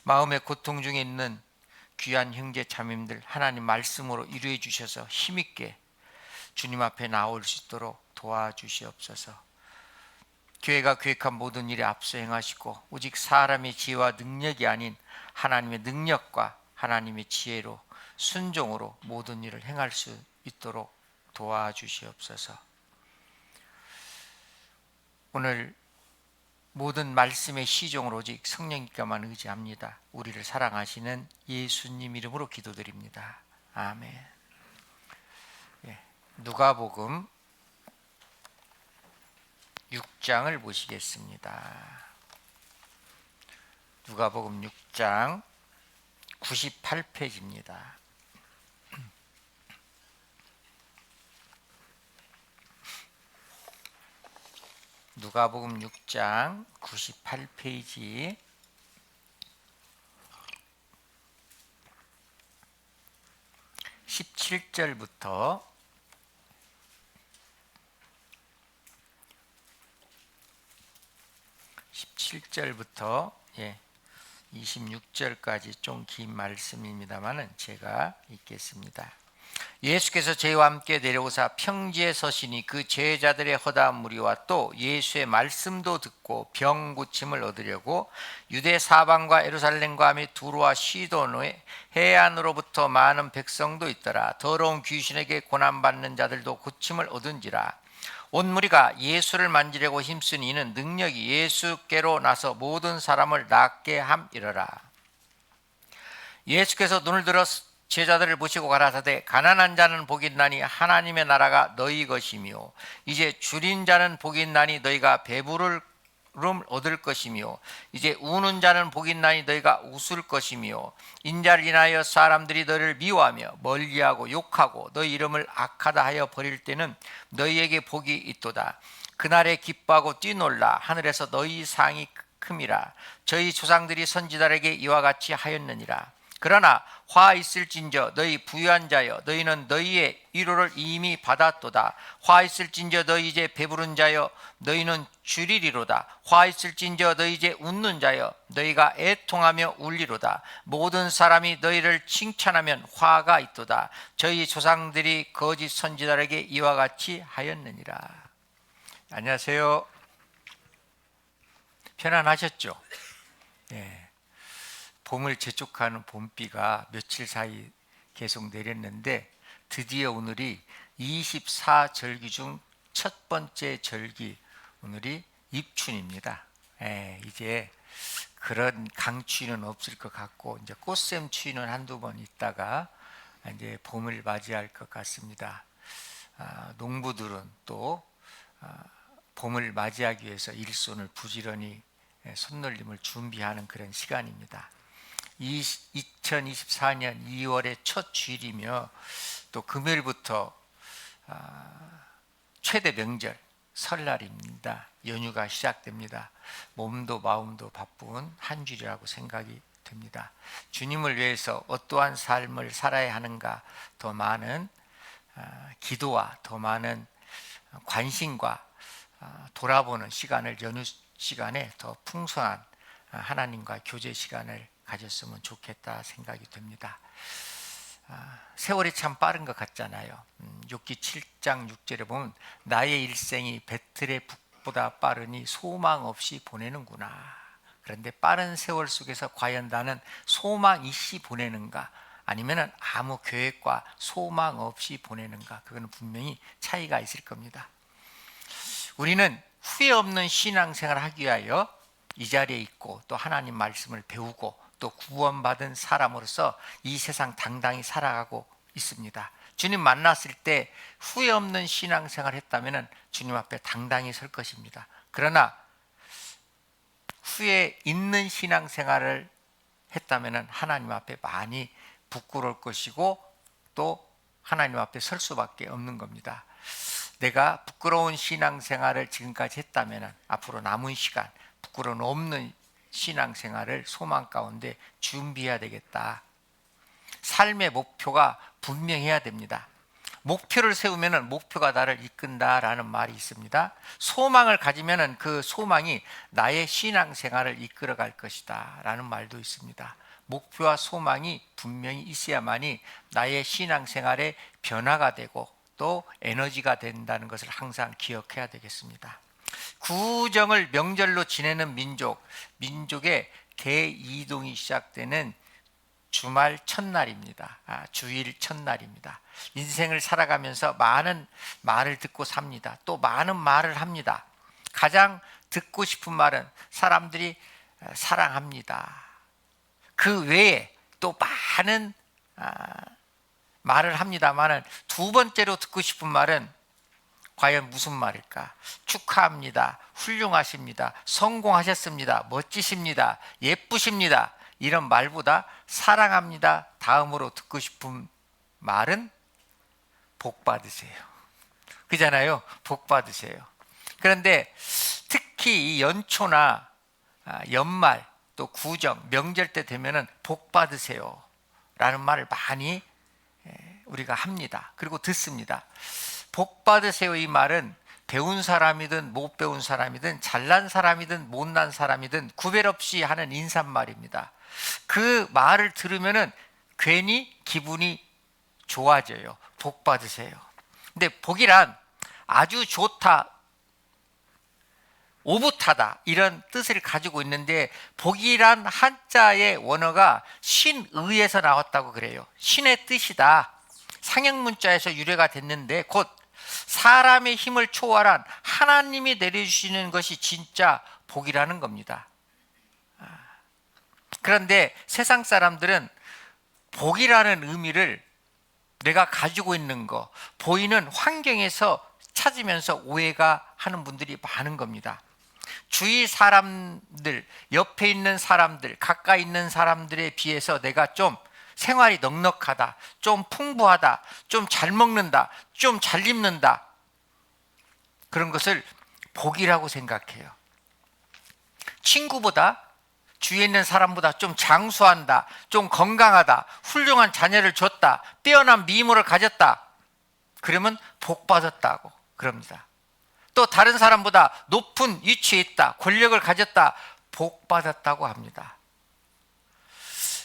마음의 고통 중에 있는 귀한 형제 자매님들 하나님 말씀으로 위로해 주셔서 힘있게 주님 앞에 나올 수 있도록 도와주시옵소서. 교회가 계획한 모든 일에 앞서 행하시고 오직 사람의 지혜와 능력이 아닌 하나님의 능력과 하나님의 지혜로 순종으로 모든 일을 행할 수 있도록 도와주시옵소서. 오늘 모든 말씀의 시종으로 오직 성령님께만 의지합니다. 우리를 사랑하시는 예수님 이름으로 기도드립니다. 아멘. 누가복음 6장을 보시겠습니다. 누가복음 6장 98페이지입니다. 누가복음 6장 98페이지 17절부터 26절까지 좀 긴 말씀입니다만은 제가 읽겠습니다. 예수께서 저희와 함께 내려오사 평지에 서시니 그 제자들의 허다한 무리와 또 예수의 말씀도 듣고 병 고침을 얻으려고 유대 사방과 예루살렘과 함에 두로와 시돈의 해안으로부터 많은 백성도 있더라. 더러운 귀신에게 고난받는 자들도 고침을 얻은지라. 온 무리가 예수를 만지려고 힘쓰니 이는 능력이 예수께로 나서 모든 사람을 낫게 함이러라. 예수께서 눈을 들어 제자들을 보시고 가라사대 가난한 자는 복이 있나니 하나님의 나라가 너희 것이며 이제 줄인 자는 복이 있나니 너희가 배부를 얻을 것이며 이제 우는 자는 복이 있나니 너희가 웃을 것이며 인자를 인하여 사람들이 너희를 미워하며 멀리하고 욕하고 너희 이름을 악하다 하여 버릴 때는 너희에게 복이 있도다. 그날에 기뻐하고 뛰놀라. 하늘에서 너희 상이 큼이라. 저희 조상들이 선지자에게 이와 같이 하였느니라. 그러나 화 있을진저 너희 부유한 자여 너희는 너희의 위로를 이미 받았도다. 화 있을진저 너희 이제 배부른 자여 너희는 줄이리로다. 화 있을진저 너희 이제 웃는 자여 너희가 애통하며 울리로다. 모든 사람이 너희를 칭찬하면 화가 있도다. 저희 조상들이 거짓 선지자에게 이와 같이 하였느니라. 안녕하세요. 편안하셨죠? 네. 봄을 재촉하는 봄비가 며칠 사이 계속 내렸는데 드디어 오늘이 24절기 중 첫 번째 절기, 오늘이 입춘입니다. 이제 그런 강추위는 없을 것 같고 이제 꽃샘 추위는 한두 번 있다가 이제 봄을 맞이할 것 같습니다. 농부들은 또 봄을 맞이하기 위해서 일손을 부지런히 손놀림을 준비하는 그런 시간입니다. 2024년 2월의 첫 주일이며 또 금요일부터 최대 명절 설날입니다. 연휴가 시작됩니다. 몸도 마음도 바쁜 한 주일이라고 생각이 됩니다. 주님을 위해서 어떠한 삶을 살아야 하는가, 더 많은 기도와 더 많은 관심과 돌아보는 시간을, 연휴 시간에 더 풍성한 하나님과 교제 시간을 가졌으면 좋겠다 생각이 됩니다. 세월이 참 빠른 것 같잖아요. 욥기 7장 6절에 보면 나의 일생이 배틀의 북보다 빠르니 소망 없이 보내는구나. 그런데 빠른 세월 속에서 과연 나는 소망 있이 보내는가, 아니면 아무 계획과 소망 없이 보내는가, 그건 분명히 차이가 있을 겁니다. 우리는 후회 없는 신앙생활을 하기 위하여 이 자리에 있고 또 하나님 말씀을 배우고 또 구원받은 사람으로서 이 세상 당당히 살아가고 있습니다. 주님 만났을 때 후회 없는 신앙생활을 했다면 주님 앞에 당당히 설 것입니다. 그러나 후회 있는 신앙생활을 했다면 하나님 앞에 많이 부끄러울 것이고 또 하나님 앞에 설 수밖에 없는 겁니다. 내가 부끄러운 신앙생활을 지금까지 했다면 앞으로 남은 시간 부끄러움 없는 신앙생활을 소망 가운데 준비해야 되겠다. 삶의 목표가 분명해야 됩니다. 목표를 세우면은 목표가 나를 이끈다라는 말이 있습니다. 소망을 가지면은 그 소망이 나의 신앙생활을 이끌어갈 것이다라는 말도 있습니다. 목표와 소망이 분명히 있어야만이 나의 신앙생활에 변화가 되고 또 에너지가 된다는 것을 항상 기억해야 되겠습니다. 구정을 명절로 지내는 민족의 대이동이 시작되는 주말 첫날입니다. 주일 첫날입니다. 인생을 살아가면서 많은 말을 듣고 삽니다. 또 많은 말을 합니다. 가장 듣고 싶은 말은 사람들이 사랑합니다. 그 외에 또 많은 말을 합니다만 두 번째로 듣고 싶은 말은 과연 무슨 말일까? 축하합니다. 훌륭하십니다. 성공하셨습니다. 멋지십니다. 예쁘십니다. 이런 말보다 사랑합니다. 다음으로 듣고 싶은 말은 복 받으세요. 그잖아요. 복 받으세요. 그런데 특히 이 연초나 연말 또 구정, 명절 때 되면은 복 받으세요 라는 말을 많이 우리가 합니다. 그리고 듣습니다. 복 받으세요 이 말은 배운 사람이든 못 배운 사람이든 잘난 사람이든 못난 사람이든 구별 없이 하는 인사말입니다. 그 말을 들으면은 괜히 기분이 좋아져요. 복 받으세요. 근데 복이란 아주 좋다, 오붓하다 이런 뜻을 가지고 있는데 복이란 한자의 원어가 신의에서 나왔다고 그래요. 신의 뜻이다. 상형문자에서 유래가 됐는데 곧 사람의 힘을 초월한 하나님이 내려주시는 것이 진짜 복이라는 겁니다. 그런데 세상 사람들은 복이라는 의미를 내가 가지고 있는 거, 보이는 환경에서 찾으면서 오해가 하는 분들이 많은 겁니다. 주위 사람들, 옆에 있는 사람들, 가까이 있는 사람들에 비해서 내가 좀 생활이 넉넉하다, 좀 풍부하다, 좀 잘 먹는다, 좀 잘 입는다, 그런 것을 복이라고 생각해요. 친구보다 주위에 있는 사람보다 좀 장수한다, 좀 건강하다, 훌륭한 자녀를 줬다, 뛰어난 미모를 가졌다, 그러면 복 받았다고 그럽니다. 또 다른 사람보다 높은 위치에 있다, 권력을 가졌다, 복 받았다고 합니다.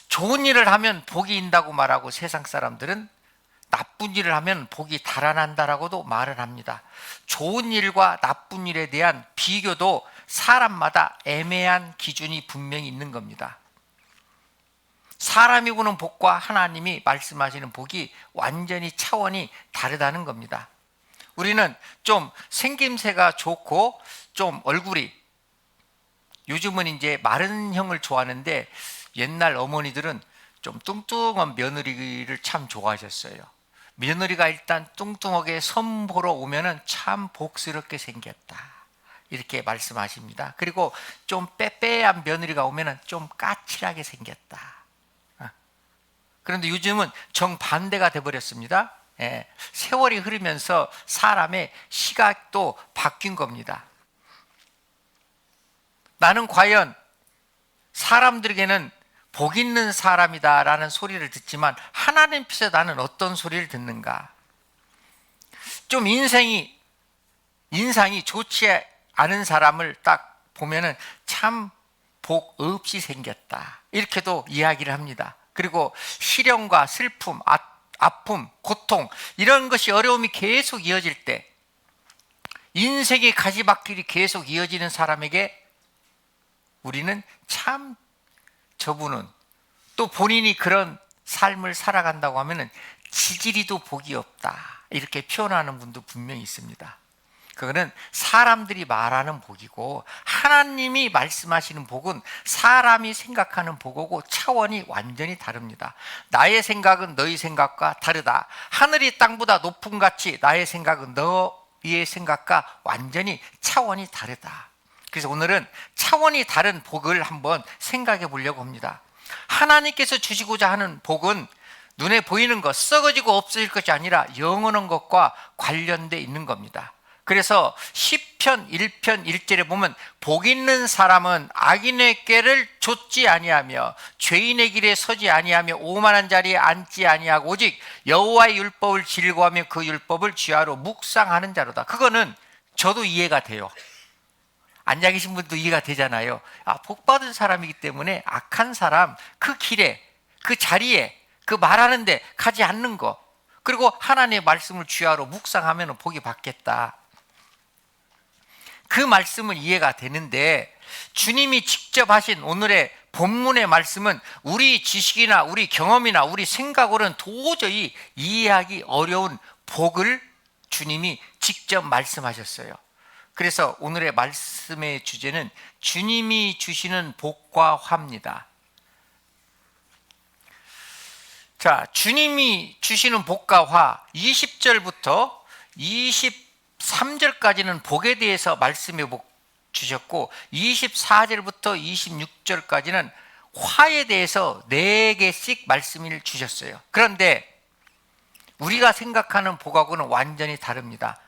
좋은 일을 하면 복이 인다고 말하고 세상 사람들은 나쁜 일을 하면 복이 달아난다라고도 말을 합니다. 좋은 일과 나쁜 일에 대한 비교도 사람마다 애매한 기준이 분명히 있는 겁니다. 사람이 보는 복과 하나님이 말씀하시는 복이 완전히 차원이 다르다는 겁니다. 우리는 좀 생김새가 좋고 좀 얼굴이, 요즘은 이제 마른 형을 좋아하는데 옛날 어머니들은 좀 뚱뚱한 며느리를 참 좋아하셨어요. 며느리가 일단 뚱뚱하게 선보러 오면은 참 복스럽게 생겼다, 이렇게 말씀하십니다. 그리고 좀 빼빼한 며느리가 오면은 좀 까칠하게 생겼다. 그런데 요즘은 정반대가 돼버렸습니다. 세월이 흐르면서 사람의 시각도 바뀐 겁니다. 나는 과연 사람들에게는 복 있는 사람이다라는 소리를 듣지만 하나님 앞에서 나는 어떤 소리를 듣는가? 좀 인상이 좋지 않은 사람을 딱 보면은 참 복 없이 생겼다, 이렇게도 이야기를 합니다. 그리고 시련과 슬픔, 아픔, 고통, 이런 것이, 어려움이 계속 이어질 때, 인생의 가지박길이 계속 이어지는 사람에게 우리는 참 저분은, 또 본인이 그런 삶을 살아간다고 하면은 지지리도 복이 없다, 이렇게 표현하는 분도 분명히 있습니다. 그거는 사람들이 말하는 복이고 하나님이 말씀하시는 복은 사람이 생각하는 복이고 차원이 완전히 다릅니다. 나의 생각은 너희 생각과 다르다. 하늘이 땅보다 높은 같이 나의 생각은 너희의 생각과 완전히 차원이 다르다. 그래서 오늘은 차원이 다른 복을 한번 생각해 보려고 합니다. 하나님께서 주시고자 하는 복은 눈에 보이는 것, 썩어지고 없어질 것이 아니라 영원한 것과 관련되어 있는 겁니다. 그래서 시편 1편 1절에 보면 복 있는 사람은 악인의 꾀를 좇지 아니하며 죄인의 길에 서지 아니하며 오만한 자리에 앉지 아니하고 오직 여호와의 율법을 즐거워하며 그 율법을 주야로 묵상하는 자로다. 그거는 저도 이해가 돼요. 앉아 계신 분도 이해가 되잖아요. 복 받은 사람이기 때문에 악한 사람 그 길에 그 자리에 그 말하는데 가지 않는 거, 그리고 하나님의 말씀을 주야로 묵상하면 복이 받겠다. 그 말씀은 이해가 되는데 주님이 직접 하신 오늘의 본문의 말씀은 우리 지식이나 우리 경험이나 우리 생각으로는 도저히 이해하기 어려운 복을 주님이 직접 말씀하셨어요. 그래서 오늘의 말씀의 주제는 주님이 주시는 복과 화입니다. 자, 주님이 주시는 복과 화 20절부터 23절까지는 복에 대해서 말씀해 주셨고 24절부터 26절까지는 화에 대해서 4개씩 말씀을 주셨어요. 그런데 우리가 생각하는 복하고는 완전히 다릅니다.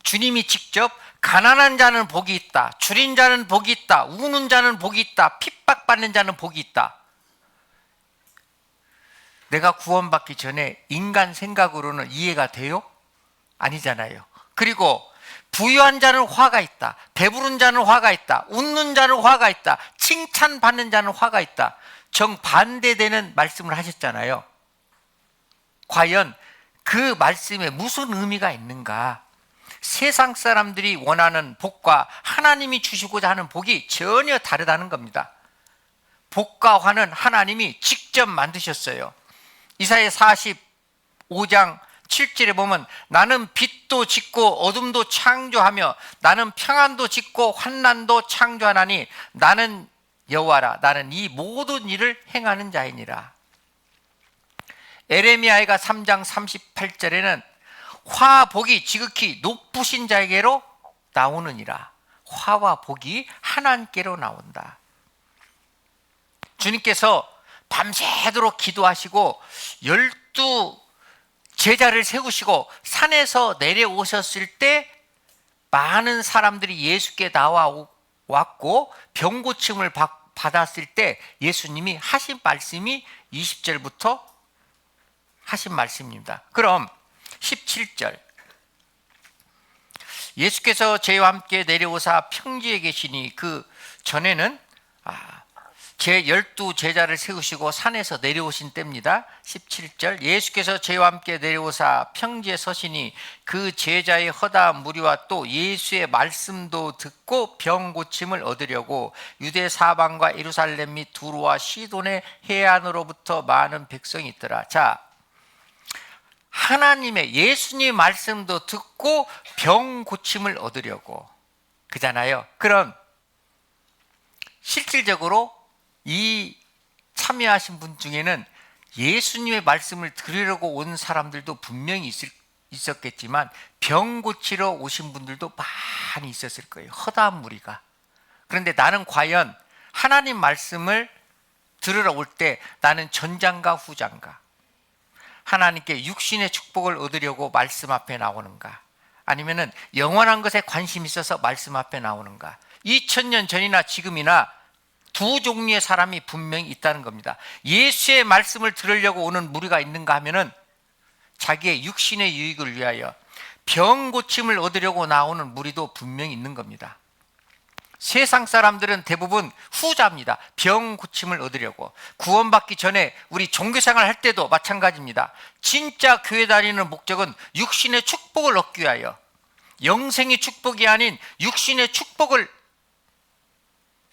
주님이 직접 가난한 자는 복이 있다, 줄인 자는 복이 있다, 우는 자는 복이 있다, 핍박받는 자는 복이 있다. 내가 구원받기 전에 인간 생각으로는 이해가 돼요? 아니잖아요. 그리고 부유한 자는 화가 있다, 배부른 자는 화가 있다, 웃는 자는 화가 있다, 칭찬받는 자는 화가 있다. 정반대되는 말씀을 하셨잖아요. 과연 그 말씀에 무슨 의미가 있는가? 세상 사람들이 원하는 복과 하나님이 주시고자 하는 복이 전혀 다르다는 겁니다. 복과 화는 하나님이 직접 만드셨어요. 이사야 45장 7절에 보면 나는 빛도 짓고 어둠도 창조하며 나는 평안도 짓고 환난도 창조하나니 나는 여호와라, 나는 이 모든 일을 행하는 자이니라. 에레미야가 3장 38절에는 화 복이 지극히 높으신 자에게로 나오느니라. 화와 복이 하나님께로 나온다. 주님께서 밤새도록 기도하시고 12 제자를 세우시고 산에서 내려오셨을 때 많은 사람들이 예수께 나와왔고 병고침을 받았을 때 예수님이 하신 말씀이 20절부터 하신 말씀입니다. 그럼 17절, 예수께서 저희와 함께 내려오사 평지에 계시니 그 전에는 제 12 제자를 세우시고 산에서 내려오신 때입니다. 17절, 예수께서 저희와 함께 내려오사 평지에 서시니 그 제자의 허다한 무리와 또 예수의 말씀도 듣고 병 고침을 얻으려고 유대 사방과 예루살렘 및 두로와 시돈의 해안으로부터 많은 백성이 있더라. 자, 하나님의 예수님의 말씀도 듣고 병 고침을 얻으려고 그잖아요. 그럼 실질적으로 이 참여하신 분 중에는 예수님의 말씀을 들으려고 온 사람들도 분명히 있었겠지만 병 고치러 오신 분들도 많이 있었을 거예요. 허다한 무리가. 그런데 나는 과연 하나님 말씀을 들으러 올 때 나는 전장가 후장가, 하나님께 육신의 축복을 얻으려고 말씀 앞에 나오는가, 아니면은 영원한 것에 관심이 있어서 말씀 앞에 나오는가? 2000년 전이나 지금이나 두 종류의 사람이 분명히 있다는 겁니다. 예수의 말씀을 들으려고 오는 무리가 있는가 하면은 자기의 육신의 유익을 위하여 병 고침을 얻으려고 나오는 무리도 분명히 있는 겁니다. 세상 사람들은 대부분 후자입니다. 병 고침을 얻으려고. 구원받기 전에 우리 종교생활 할 때도 마찬가지입니다. 진짜 교회 다니는 목적은 육신의 축복을 얻기 위하여, 영생의 축복이 아닌 육신의 축복을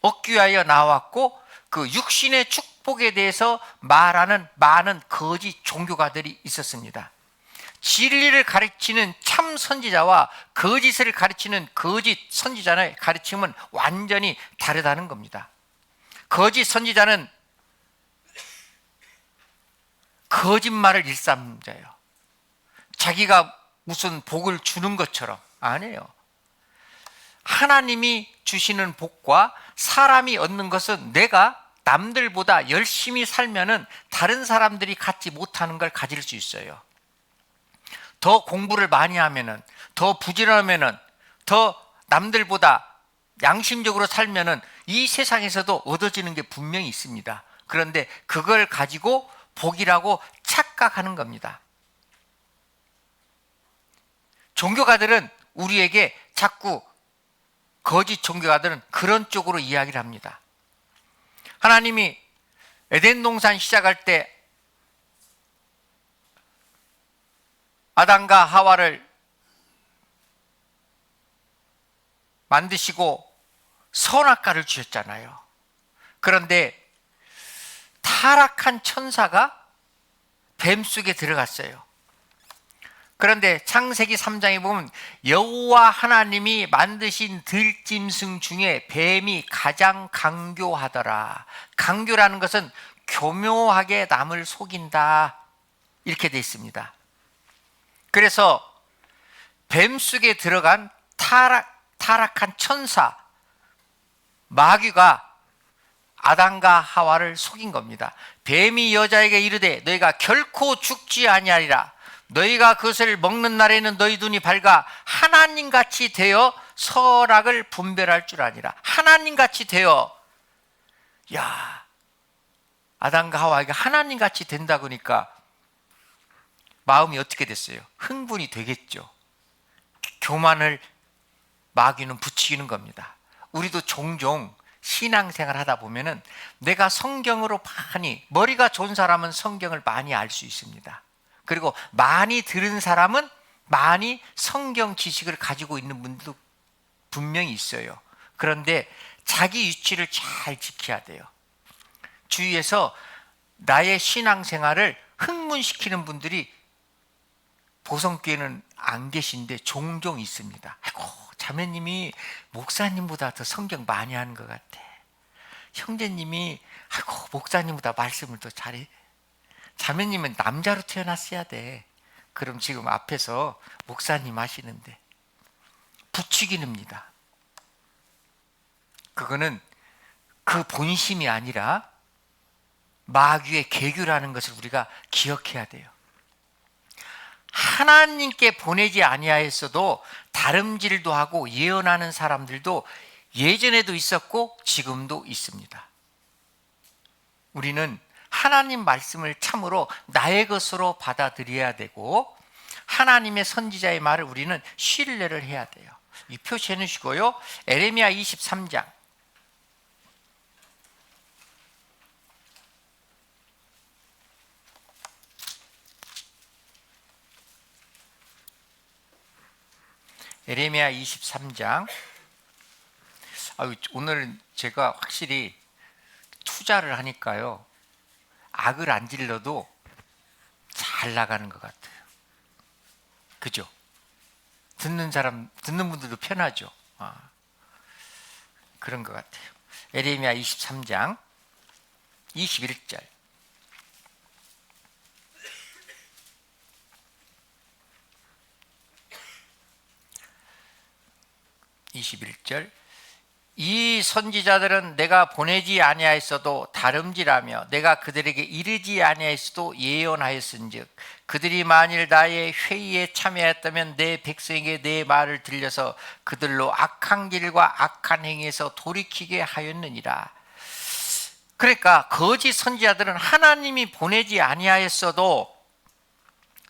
얻기 위하여 나왔고, 그 육신의 축복에 대해서 말하는 많은 거짓 종교가들이 있었습니다. 진리를 가르치는 참 선지자와 거짓을 가르치는 거짓 선지자의 가르침은 완전히 다르다는 겁니다. 거짓 선지자는 거짓말을 일삼는 자예요. 자기가 무슨 복을 주는 것처럼. 아니에요. 하나님이 주시는 복과 사람이 얻는 것은 내가 남들보다 열심히 살면은 다른 사람들이 갖지 못하는 걸 가질 수 있어요. 더 공부를 많이 하면은, 더 부지런하면은, 더 남들보다 양심적으로 살면은 이 세상에서도 얻어지는 게 분명히 있습니다. 그런데 그걸 가지고 복이라고 착각하는 겁니다. 종교가들은 우리에게 자꾸, 거짓 종교가들은 그런 쪽으로 이야기를 합니다. 하나님이 에덴 동산 시작할 때 아담과 하와를 만드시고 선악과를 주셨잖아요. 그런데 타락한 천사가 뱀 속에 들어갔어요. 그런데 창세기 3장에 보면 여호와 하나님이 만드신 들짐승 중에 뱀이 가장 강교하더라. 강교라는 것은 교묘하게 남을 속인다, 이렇게 되어 있습니다. 그래서 뱀 속에 들어간 타락한 천사 마귀가 아담과 하와를 속인 겁니다. 뱀이 여자에게 이르되 너희가 결코 죽지 아니하리라. 너희가 그것을 먹는 날에는 너희 눈이 밝아 하나님같이 되어 선악을 분별할 줄 아니라. 하나님같이 되어, 야, 아담과 하와가 하나님같이 된다 그러니까 마음이 어떻게 됐어요? 흥분이 되겠죠. 교만을 마귀는 부추기는 겁니다. 우리도 종종 신앙생활 하다 보면은 내가 성경으로 많이, 머리가 좋은 사람은 성경을 많이 알 수 있습니다. 그리고 많이 들은 사람은 많이 성경 지식을 가지고 있는 분들도 분명히 있어요. 그런데 자기 위치를 잘 지켜야 돼요. 주위에서 나의 신앙생활을 흥분시키는 분들이 보성교회는 안 계신데 종종 있습니다. 아이고, 자매님이 목사님보다 더 성경 많이 하는 것 같아. 형제님이 아이고, 목사님보다 말씀을 더 잘해. 자매님은 남자로 태어났어야 돼. 그럼 지금 앞에서 목사님 하시는데. 부추기는입니다. 그거는 그 본심이 아니라 마귀의 계교라는 것을 우리가 기억해야 돼요. 하나님께 보내지 아니하였어도 다름질도 하고 예언하는 사람들도 예전에도 있었고 지금도 있습니다. 우리는 하나님 말씀을 참으로 나의 것으로 받아들여야 되고 하나님의 선지자의 말을 우리는 신뢰를 해야 돼요. 이 표시해 놓으시고요. 에레미야 23장. 에레미야 23장. 오늘 제가 확실히 투자를 하니까요, 악을 안 질러도 잘 나가는 것 같아요. 그죠? 듣는 분들도 편하죠. 그런 것 같아요. 에레미야 23장 21절. 21절. 이 선지자들은 내가 보내지 아니하였어도 다름질하며 내가 그들에게 이르지 아니하였어도 예언하였은즉 그들이 만일 나의 회의에 참여했다면 내 백성에게 내 말을 들려서 그들로 악한 길과 악한 행위에서 돌이키게 하였느니라. 그러니까 거짓 선지자들은 하나님이 보내지 아니하였어도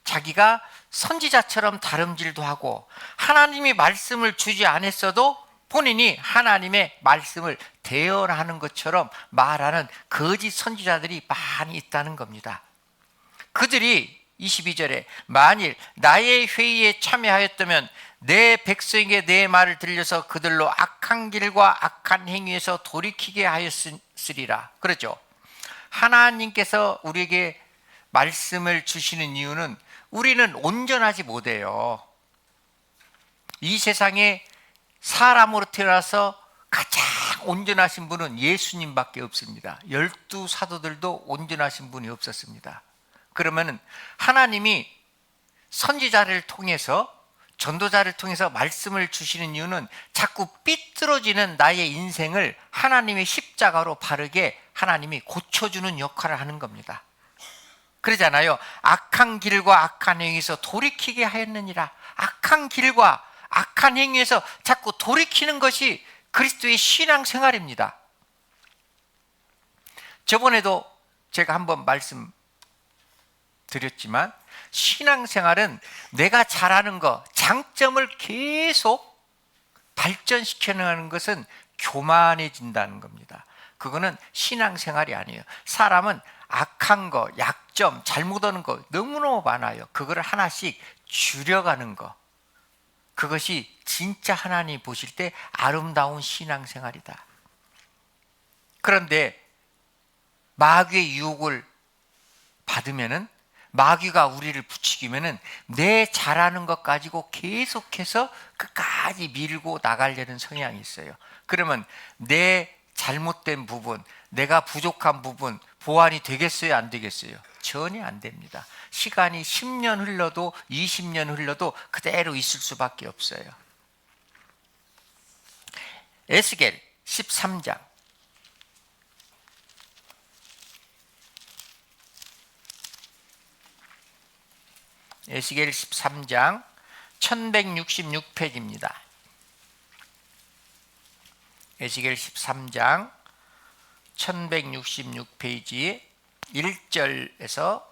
자기가 선지자처럼 다름질도 하고 하나님이 말씀을 주지 않았어도 본인이 하나님의 말씀을 대언하는 것처럼 말하는 거짓 선지자들이 많이 있다는 겁니다. 그들이 22절에 만일 나의 회의에 참여하였다면 내 백성에게 내 말을 들려서 그들로 악한 길과 악한 행위에서 돌이키게 하였으리라. 그렇죠? 하나님께서 우리에게 말씀을 주시는 이유는 우리는 온전하지 못해요. 이 세상에 사람으로 태어나서 가장 온전하신 분은 예수님밖에 없습니다. 12 사도들도 온전하신 분이 없었습니다. 그러면 하나님이 선지자를 통해서, 전도자를 통해서 말씀을 주시는 이유는 자꾸 삐뚤어지는 나의 인생을 하나님의 십자가로 바르게 하나님이 고쳐주는 역할을 하는 겁니다. 그러잖아요. 악한 길과 악한 행위에서 돌이키게 하였느니라. 악한 길과 악한 행위에서 자꾸 돌이키는 것이 그리스도의 신앙생활입니다. 저번에도 제가 한번 말씀드렸지만 신앙생활은 내가 잘하는 거, 장점을 계속 발전시켜 나가는 것은 교만해진다는 겁니다. 그거는 신앙생활이 아니에요. 사람은 악한 거, 약점, 잘못하는 거 너무너무 많아요. 그거를 하나씩 줄여가는 거, 그것이 진짜 하나님 보실 때 아름다운 신앙생활이다. 그런데 마귀의 유혹을 받으면은, 마귀가 우리를 부추기면은 내 잘하는 것 가지고 계속해서 끝까지 밀고 나가려는 성향이 있어요. 그러면 내 잘못된 부분, 내가 부족한 부분 보완이 되겠어요, 안 되겠어요? 전혀 안 됩니다. 시간이 10년 흘러도 20년 흘러도 그대로 있을 수밖에 없어요. 에스겔 13장 에스겔 13장 1166페이지입니다. 에스겔 13장 1166페이지 1절에서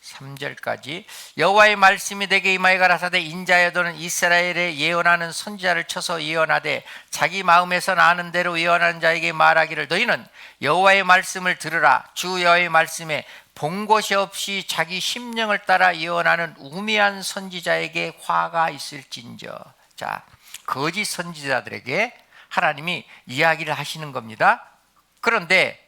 3절까지 여호와의 말씀이 내게 임하여 가라사대 인자여 너는 이스라엘에 예언하는 선지자를 쳐서 예언하되 자기 마음에서 나는 대로 예언하는 자에게 말하기를 너희는 여호와의 말씀을 들으라. 주 여호와의 말씀에 본 것이 없이 자기 심령을 따라 예언하는 우매한 선지자에게 화가 있을진저. 자, 거짓 선지자들에게 하나님이 이야기를 하시는 겁니다. 그런데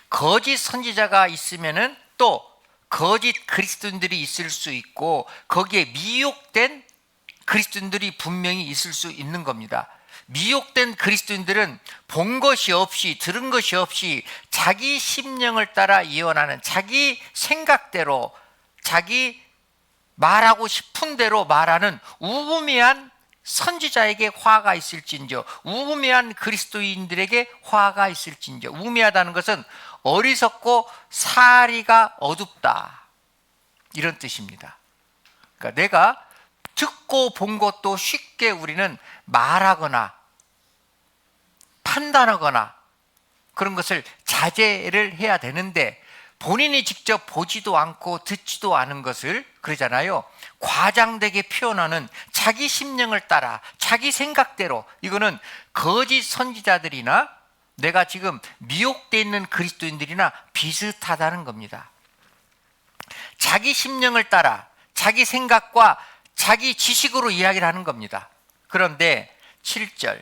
거짓 선지자가 있으면은 또 거짓 그리스도인들이 있을 수 있고 거기에 미혹된 그리스도인들이 분명히 있을 수 있는 겁니다. 미혹된 그리스도인들은 본 것이 없이 들은 것이 없이 자기 심령을 따라 예언하는, 자기 생각대로 자기 말하고 싶은 대로 말하는 우매한 선지자에게 화가 있을진저. 우매한 그리스도인들에게 화가 있을진저. 우매하다는 것은 어리석고 사리가 어둡다, 이런 뜻입니다. 그러니까 내가 듣고 본 것도 쉽게 우리는 말하거나 판단하거나 그런 것을 자제를 해야 되는데, 본인이 직접 보지도 않고 듣지도 않은 것을, 그러잖아요, 과장되게 표현하는 자기 심령을 따라 자기 생각대로, 이거는 거짓 선지자들이나 내가 지금 미혹되어 있는 그리스도인들이나 비슷하다는 겁니다. 자기 심령을 따라 자기 생각과 자기 지식으로 이야기를 하는 겁니다. 그런데 7절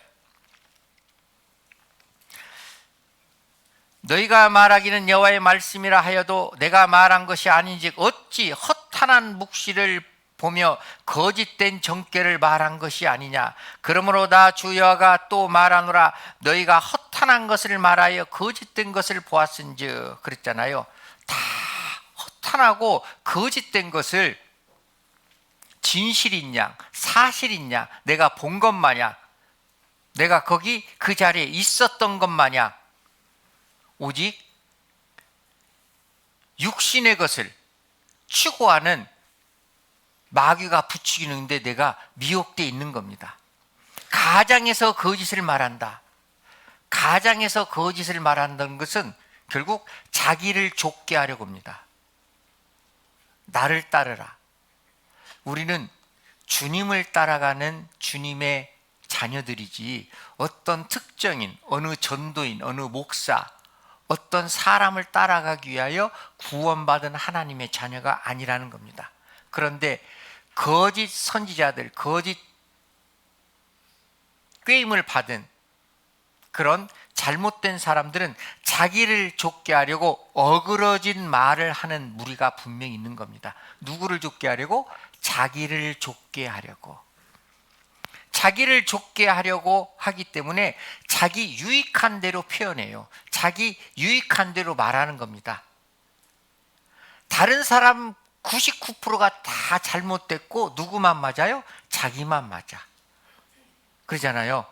너희가 말하기는 여호와의 말씀이라 하여도 내가 말한 것이 아닌즉 어찌 허탄한 묵시를 보며 거짓된 정죄를 말한 것이 아니냐. 그러므로 나 주 여호와가 또 말하노라. 너희가 허탄한 것을 말하여 거짓된 것을 보았은즉. 그랬잖아요. 다 허탄하고 거짓된 것을 진실인 양, 사실인 양, 내가 본 것 마냥, 내가 거기 그 자리에 있었던 것 마냥 오직 육신의 것을 추구하는 마귀가 부추기는데 내가 미혹되어 있는 겁니다. 가장에서 거짓을 말한다. 가장에서 거짓을 말한다는 것은 결국 자기를 좁게 하려고 합니다. 나를 따르라. 우리는 주님을 따라가는 주님의 자녀들이지 어떤 특정인, 어느 전도인, 어느 목사, 어떤 사람을 따라가기 위하여 구원받은 하나님의 자녀가 아니라는 겁니다. 그런데 거짓 선지자들, 거짓 꾀임을 받은 그런 잘못된 사람들은 자기를 좁게 하려고 어그러진 말을 하는 무리가 분명히 있는 겁니다. 누구를 좁게 하려고? 자기를 좁게 하려고. 자기를 좁게 하려고 하기 때문에 자기 유익한 대로 표현해요. 자기 유익한 대로 말하는 겁니다. 다른 사람 99%가 다 잘못됐고 누구만 맞아요? 자기만 맞아. 그러잖아요.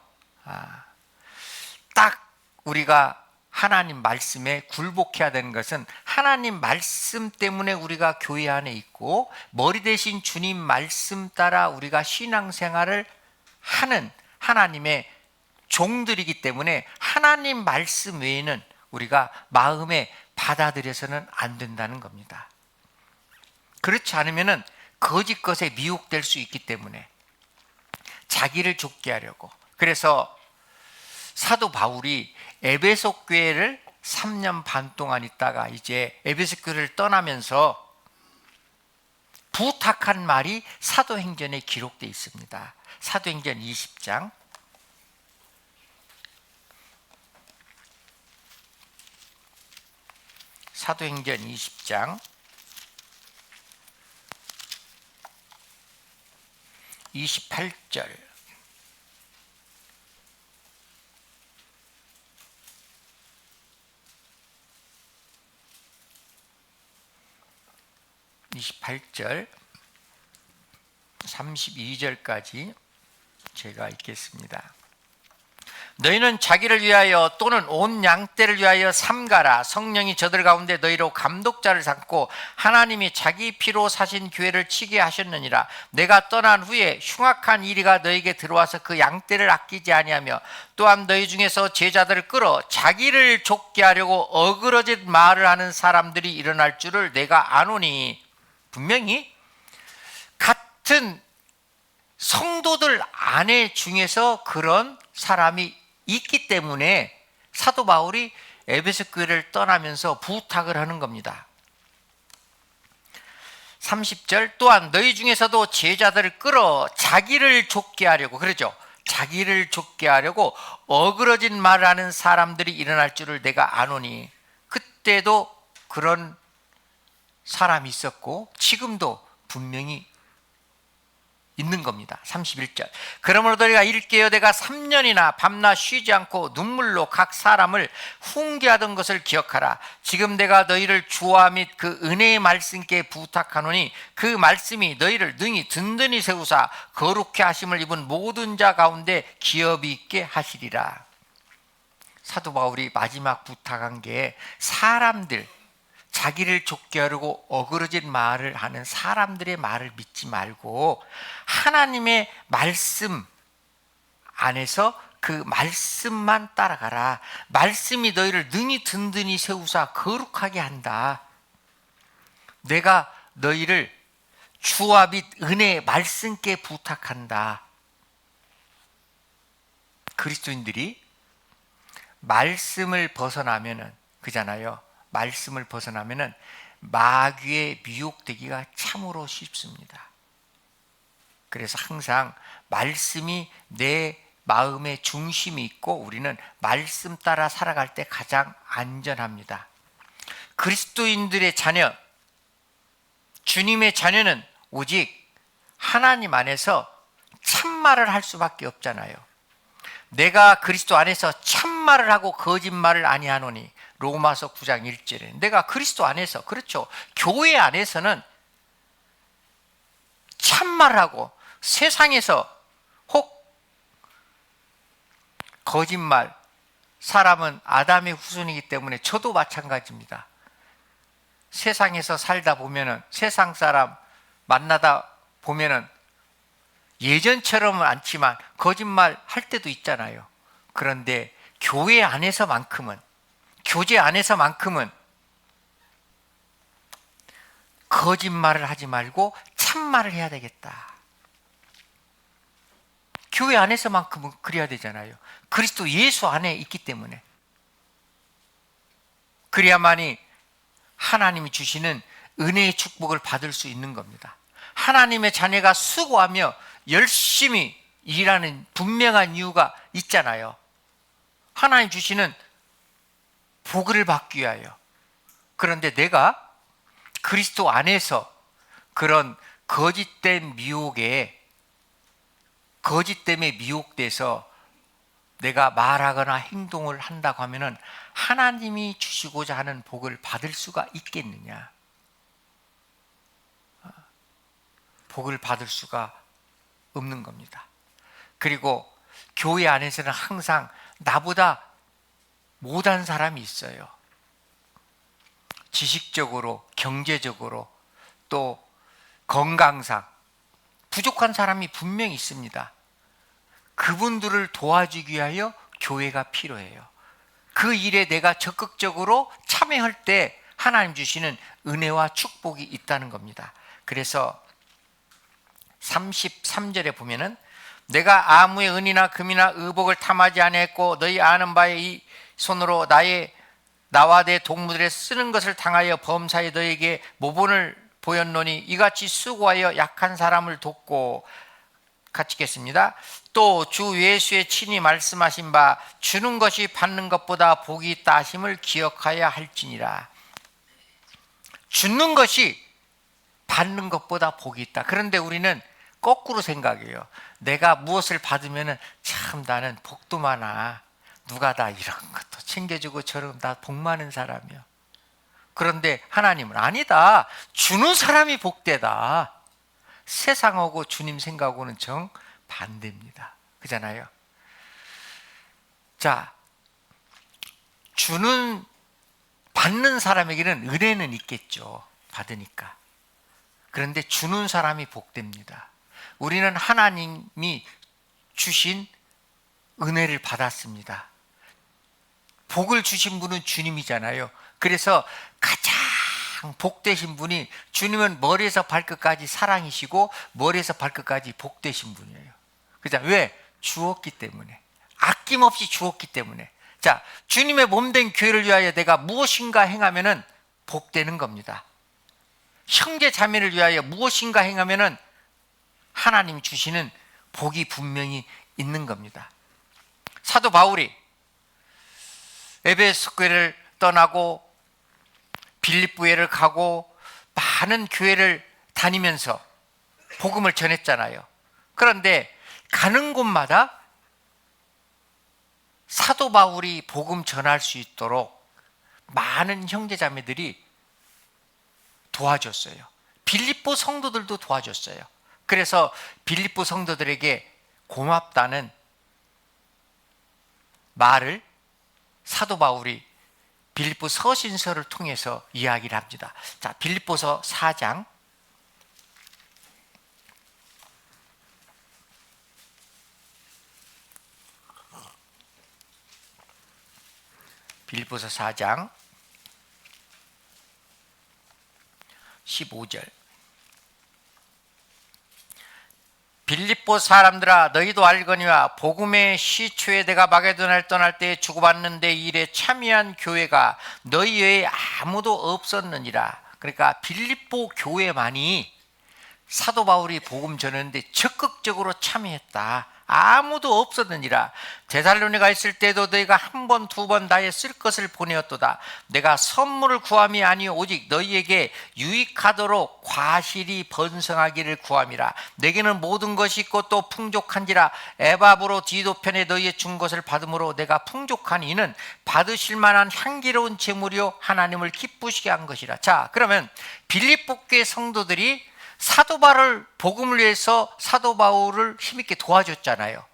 딱 우리가 하나님 말씀에 굴복해야 되는 것은 하나님 말씀 때문에 우리가 교회 안에 있고 머리 대신 주님 말씀 따라 우리가 신앙생활을 하는 하나님의 종들이기 때문에 하나님 말씀 외에는 우리가 마음에 받아들여서는 안 된다는 겁니다. 그렇지 않으면 거짓 것에 미혹될 수 있기 때문에 자기를 좁게 하려고. 그래서 사도 바울이 에베소 교회를 3년 반 동안 있다가 이제 에베소 교회를 떠나면서 부탁한 말이 사도행전에 기록되어 있습니다. 사도행전 20장 사도행전 20장 28절 28절 32절까지 제가 읽겠습니다. 너희는 자기를 위하여 또는 온 양떼를 위하여 삼가라. 성령이 저들 가운데 너희로 감독자를 삼고 하나님이 자기 피로 사신 교회를 치게 하셨느니라. 내가 떠난 후에 흉악한 이리가 너에게 들어와서 그 양떼를 아끼지 아니하며 또한 너희 중에서 제자들을 끌어 자기를 좁게 하려고 어그러진 말을 하는 사람들이 일어날 줄을 내가 아노니. 분명히 같은 성도들 안에 중에서 그런 사람이 있기 때문에 사도 바울이 에베소 교회를 떠나면서 부탁을 하는 겁니다. 30절 또한 너희 중에서도 제자들을 끌어 자기를 좁게 하려고, 그러죠? 자기를 좁게 하려고 어그러진 말을 하는 사람들이 일어날 줄을 내가 아노니. 그때도 그런 사람이 있었고 지금도 분명히 있는 겁니다. 31절 그러므로 너희가 일깨어 내가 3년이나 밤낮 쉬지 않고 눈물로 각 사람을 훈계하던 것을 기억하라. 지금 내가 너희를 주와 및 그 은혜의 말씀께 부탁하노니 그 말씀이 너희를 능히 든든히 세우사 거룩해 하심을 입은 모든 자 가운데 기업이 있게 하시리라. 사도 바울이 마지막 부탁한 게 사람들, 자기를 좁게 하려고 어그러진 말을 하는 사람들의 말을 믿지 말고 하나님의 말씀 안에서 그 말씀만 따라가라. 말씀이 너희를 능히 든든히 세우사 거룩하게 한다. 내가 너희를 주와 및 은혜의 말씀께 부탁한다. 그리스도인들이 말씀을 벗어나면은 그잖아요. 말씀을 벗어나면은 마귀에 미혹되기가 참으로 쉽습니다. 그래서 항상 말씀이 내 마음의 중심이 있고 우리는 말씀 따라 살아갈 때 가장 안전합니다. 그리스도인들의 자녀, 주님의 자녀는 오직 하나님 안에서 참말을 할 수밖에 없잖아요. 내가 그리스도 안에서 참말을 하고 거짓말을 아니하노니 로마서 9장 1절에 내가 그리스도 안에서, 그렇죠, 교회 안에서는 참말을 하고 세상에서 혹 거짓말, 사람은 아담의 후손이기 때문에 저도 마찬가지입니다. 세상에서 살다 보면은 세상 사람 만나다 보면은 예전처럼은 않지만 거짓말 할 때도 있잖아요. 그런데 교회 안에서만큼은, 교제 안에서만큼은 거짓말을 하지 말고 참말을 해야 되겠다. 교회 안에서만큼은 그래야 되잖아요. 그리스도 예수 안에 있기 때문에. 그래야만이 하나님이 주시는 은혜의 축복을 받을 수 있는 겁니다. 하나님의 자녀가 수고하며 열심히 일하는 분명한 이유가 있잖아요. 하나님 주시는 복을 받기 위하여. 그런데 내가 그리스도 안에서 그런 거짓된 미혹에, 거짓 때문에 미혹돼서 내가 말하거나 행동을 한다고 하면은 하나님이 주시고자 하는 복을 받을 수가 있겠느냐? 복을 받을 수가 없는 겁니다. 그리고 교회 안에서는 항상 나보다 못한 사람이 있어요. 지식적으로, 경제적으로, 또 건강상 부족한 사람이 분명히 있습니다. 그분들을 도와주기 위하여 교회가 필요해요. 그 일에 내가 적극적으로 참여할 때 하나님 주시는 은혜와 축복이 있다는 겁니다. 그래서 33절에 보면은 내가 아무의 은이나 금이나 의복을 탐하지 아니했고 너희 아는 바에 이 손으로 나와 내 동무들의 쓰는 것을 당하여 범사에 너에게 모본을 보였노니 이같이 수고하여 약한 사람을 돕고, 같이 읽겠습니다. 또 주 예수의 친히 말씀하신 바 주는 것이 받는 것보다 복이 있다 하심을 기억하여 할지니라. 주는 것이 받는 것보다 복이 있다. 그런데 우리는 거꾸로 생각해요. 내가 무엇을 받으면 참 나는 복도 많아, 누가 다 이런 것도 챙겨주고 저런 다 복 많은 사람이요. 그런데 하나님은 아니다, 주는 사람이 복되다. 세상하고 주님 생각하고는 정반대입니다. 그잖아요. 자, 받는 사람에게는 은혜는 있겠죠, 받으니까. 그런데 주는 사람이 복됩니다. 우리는 하나님이 주신 은혜를 받았습니다. 복을 주신 분은 주님이잖아요. 그래서 가장 복되신 분이, 주님은 머리에서 발끝까지 사랑이시고 머리에서 발끝까지 복되신 분이에요. 그죠? 왜? 주었기 때문에, 아낌없이 주었기 때문에. 자, 주님의 몸된 교회를 위하여 내가 무엇인가 행하면은 복되는 겁니다. 형제 자매를 위하여 무엇인가 행하면은 하나님 주시는 복이 분명히 있는 겁니다. 사도 바울이 에베소 교회를 떠나고 빌립보 교회를 가고 많은 교회를 다니면서 복음을 전했잖아요. 그런데 가는 곳마다 사도 바울이 복음 전할 수 있도록 많은 형제자매들이 도와줬어요. 빌립보 성도들도 도와줬어요. 그래서 빌립보 성도들에게 고맙다는 말을 사도 바울이 빌립보 서신서를 통해서 이야기를 합니다. 자, 빌립보서 4장 빌립보서 4장 15절. 빌립보 사람들아, 너희도 알거니와 복음의 시초에 내가 마게도냐를 떠날 때 주고받는 데 일에 참여한 교회가 너희 외에 아무도 없었느니라. 그러니까 빌립보 교회만이 사도 바울이 복음 전했는데 적극적으로 참여했다. 아무도 없었느니라. 데살로니가 있을 때도 너희가 한 번, 두 번 나의 쓸 것을 보내었도다. 내가 선물을 구함이 아니요 오직 너희에게 유익하도록 과실이 번성하기를 구함이라. 내게는 모든 것이 있고 또 풍족한지라. 에바브로 디도편에 너희의 준 것을 받음으로 내가 풍족한 이는 받으실 만한 향기로운 제물이요 하나님을 기쁘시게 한 것이라. 자, 그러면 빌립보 교회 성도들이 사도 바울 복음을 위해서 사도 바울을 힘있게 도와줬잖아요.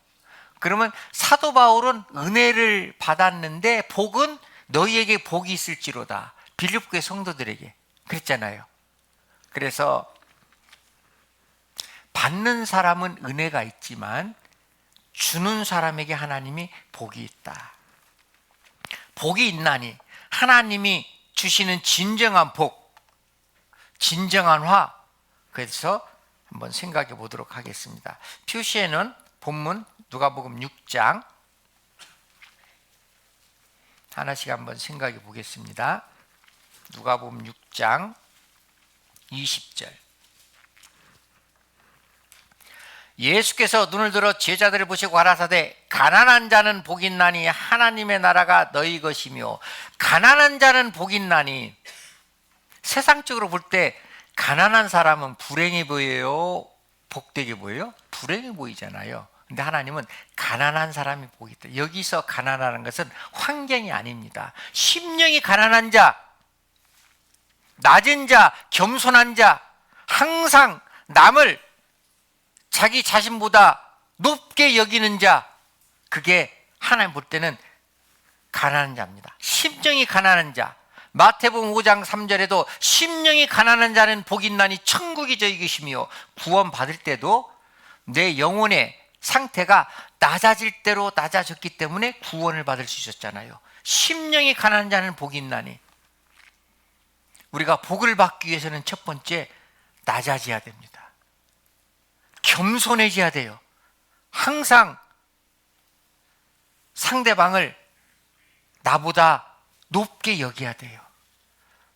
그러면 사도 바울은 은혜를 받았는데 복은 너희에게 복이 있을지로다. 빌립보의 성도들에게 그랬잖아요. 그래서 받는 사람은 은혜가 있지만 주는 사람에게 하나님이 복이 있다. 복이 있나니 하나님이 주시는 진정한 복, 진정한 화. 그래서 한번 생각해 보도록 하겠습니다. 표시에는 본문 누가복음 6장 하나씩 한번 생각해 보겠습니다. 누가복음 6장 20절. 예수께서 눈을 들어 제자들을 보시고 가라사대 가난한 자는 복이 있나니 하나님의 나라가 너희 것이며. 가난한 자는 복이 있나니, 세상적으로 볼 때 가난한 사람은 불행해 보여요, 복되게 보여요? 불행해 보이잖아요. 근데 하나님은 가난한 사람이 복이 있다. 여기서 가난하는 것은 환경이 아닙니다. 심령이 가난한 자, 낮은 자, 겸손한 자, 항상 남을 자기 자신보다 높게 여기는 자, 그게 하나님 볼 때는 가난한 자입니다. 심령이 가난한 자. 마태복음 5장 3절에도 심령이 가난한 자는 복이 있나니 천국이 저희 것이며, 구원 받을 때도 내 영혼의 상태가 낮아질 대로 낮아졌기 때문에 구원을 받을 수 있었잖아요. 심령이 가난한 자는 복이 있나니, 우리가 복을 받기 위해서는 첫 번째 낮아져야 됩니다. 겸손해져야 돼요. 항상 상대방을 나보다 높게 여겨야 돼요.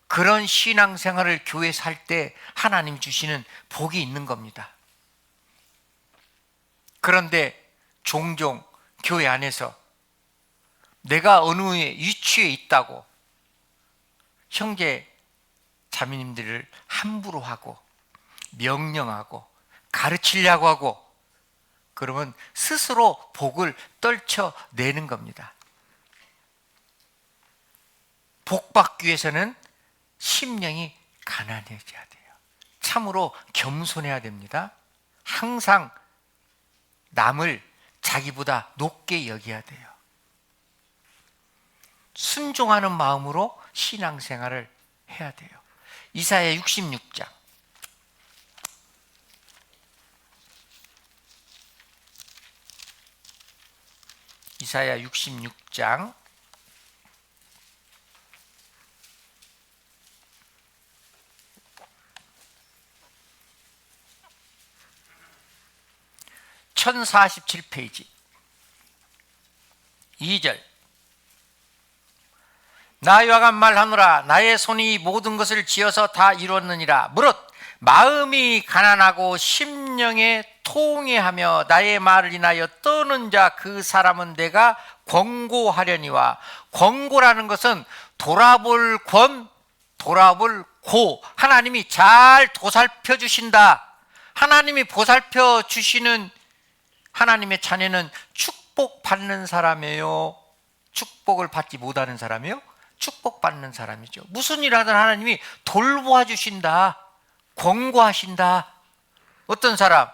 그런 신앙생활을 교회에서 할 때 하나님 주시는 복이 있는 겁니다. 그런데 종종 교회 안에서 내가 어느 위치에 있다고 형제 자매님들을 함부로 하고 명령하고 가르치려고 하고, 그러면 스스로 복을 떨쳐내는 겁니다. 복 받기 위해서는 심령이 가난해져야 돼요. 참으로 겸손해야 됩니다. 항상 남을 자기보다 높게 여겨야 돼요. 순종하는 마음으로 신앙생활을 해야 돼요. 이사야 66장. 이사야 66장 1047페이지 2절. 나 여호와가 말하노라. 나의 손이 모든 것을 지어서 다 이루었느니라. 무릇 마음이 가난하고 심령에 통회하며 나의 말을 인하여 떠는 자, 그 사람은 내가 권고하려니와. 권고라는 것은 돌아볼 권, 돌아볼 고. 하나님이 잘 도살펴 주신다. 하나님이 보살펴 주시는 하나님의 자녀는 축복받는 사람이에요? 축복을 받지 못하는 사람이에요? 축복받는 사람이죠. 무슨 일 하든 하나님이 돌보아 주신다, 권고하신다. 어떤 사람?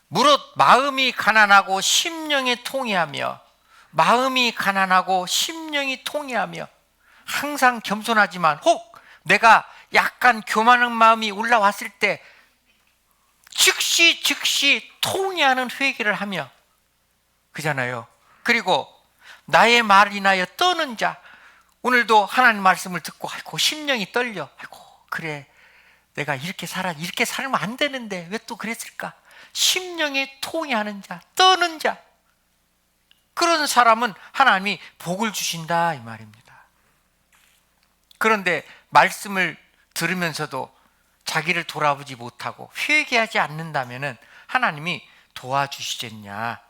무릇 마음이 가난하고 심령이 통회하며, 마음이 가난하고 심령이 통회하며, 항상 겸손하지만 혹 내가 약간 교만한 마음이 올라왔을 때 즉시 통회하는 회개를 하며, 그잖아요. 그리고 나의 말을 인하여 떠는 자. 오늘도 하나님 말씀을 듣고 아이고 심령이 떨려. 아이고 그래, 내가 이렇게 살면 안 되는데 왜 또 그랬을까? 심령에 통회하는 자, 떠는 자, 그런 사람은 하나님이 복을 주신다 이 말입니다. 그런데 말씀을 들으면서도 자기를 돌아보지 못하고 회개하지 않는다면 하나님이 도와주시겠냐?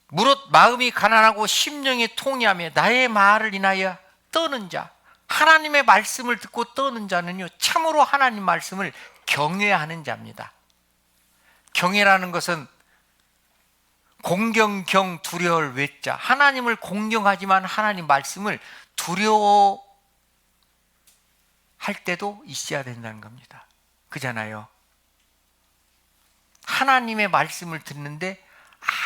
무릇 마음이 가난하고 심령이 통회하며 나의 말을 인하여 떠는 자. 하나님의 말씀을 듣고 떠는 자는요, 참으로 하나님 말씀을 경외하는 자입니다. 경외라는 것은 공경경 두려울 외자. 하나님을 공경하지만 하나님 말씀을 두려워할 때도 있어야 된다는 겁니다. 그잖아요. 하나님의 말씀을 듣는데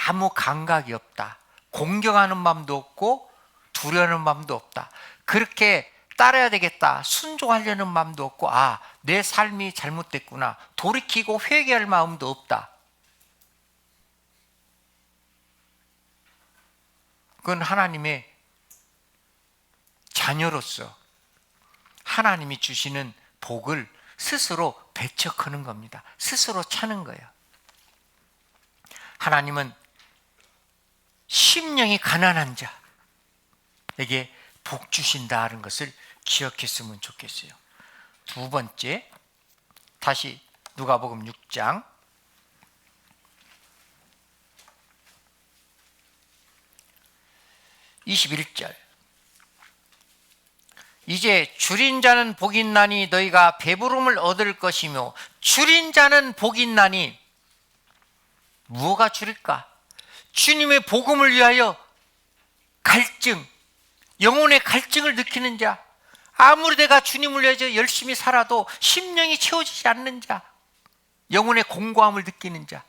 아무 감각이 없다. 공경하는 마음도 없고 두려워하는 마음도 없다. 그렇게 따라야 되겠다, 순종하려는 마음도 없고, 아, 내 삶이 잘못됐구나, 돌이키고 회개할 마음도 없다. 그건 하나님의 자녀로서 하나님이 주시는 복을 스스로 배척하는 겁니다. 스스로 차는 거예요. 하나님은 심령이 가난한 자에게 복 주신다는 것을 기억했으면 좋겠어요. 두 번째, 다시 누가복음 6장 21절. 이제 줄인 자는 복이 있나니 너희가 배부름을 얻을 것이며. 줄인 자는 복이 있나니 무엇가 줄일까? 주님의 복음을 위하여 갈증, 영혼의 갈증을 느끼는 자. 아무리 내가 주님을 위해서 열심히 살아도 심령이 채워지지 않는 자, 영혼의 공고함을 느끼는 자.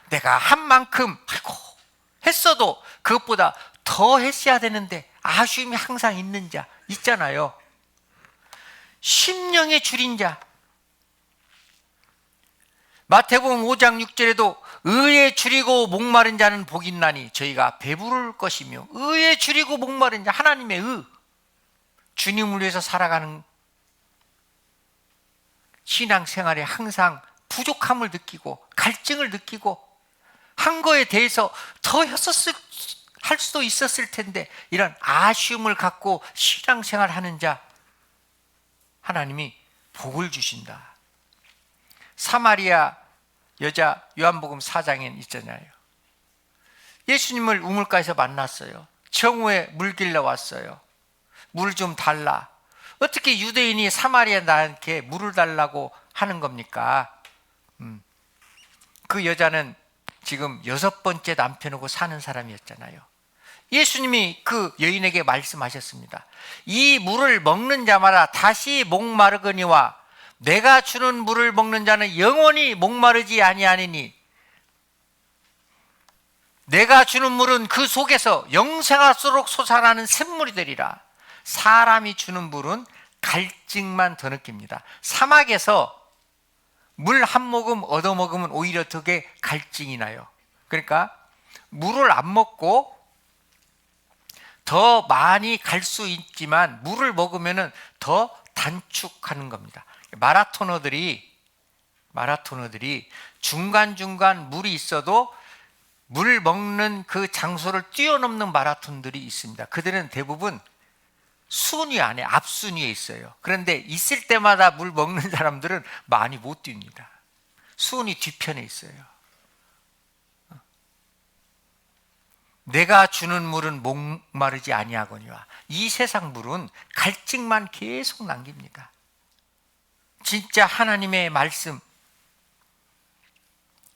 내가 한 만큼, 아이고 했어도 그것보다 더 했어야 되는데 아쉬움이 항상 있는 자 있잖아요. 심령의 줄인 자. 마태복음 5장 6절에도 의에 줄이고 목마른 자는 복이 있나니 저희가 배부를 것이며, 의에 줄이고 목마른 자, 하나님의 의, 주님을 위해서 살아가는 신앙생활에 항상 부족함을 느끼고 갈증을 느끼고 한 거에 대해서 더 할 수도 있었을 텐데 이런 아쉬움을 갖고 신앙생활하는 자, 하나님이 복을 주신다. 사마리아 여자 요한복음 4장에 있잖아요. 예수님을 우물가에서 만났어요. 정오에 물 길러 왔어요. 물 좀 달라. 어떻게 유대인이 사마리아 나한테 물을 달라고 하는 겁니까? 그 여자는 지금 6번째 남편하고 사는 사람이었잖아요. 예수님이 그 여인에게 말씀하셨습니다. 이 물을 먹는 자마다 다시 목마르거니와 내가 주는 물을 먹는 자는 영원히 목마르지 아니하니니 내가 주는 물은 그 속에서 영생하도록 솟아나는 샘물이 되리라. 사람이 주는 물은 갈증만 더 느낍니다. 사막에서 물 한 모금 얻어 먹으면 오히려 더 갈증이 나요. 그러니까 물을 안 먹고 더 많이 갈 수 있지만 물을 먹으면 더 단축하는 겁니다. 마라토너들이 중간중간 물이 있어도 물 먹는 그 장소를 뛰어넘는 마라톤들이 있습니다. 그들은 대부분 순위 안에 앞순위에 있어요. 그런데 있을 때마다 물 먹는 사람들은 많이 못 뜁니다. 순위 뒤편에 있어요. 내가 주는 물은 목마르지 아니하거니와 이 세상 물은 갈증만 계속 남깁니다. 진짜 하나님의 말씀,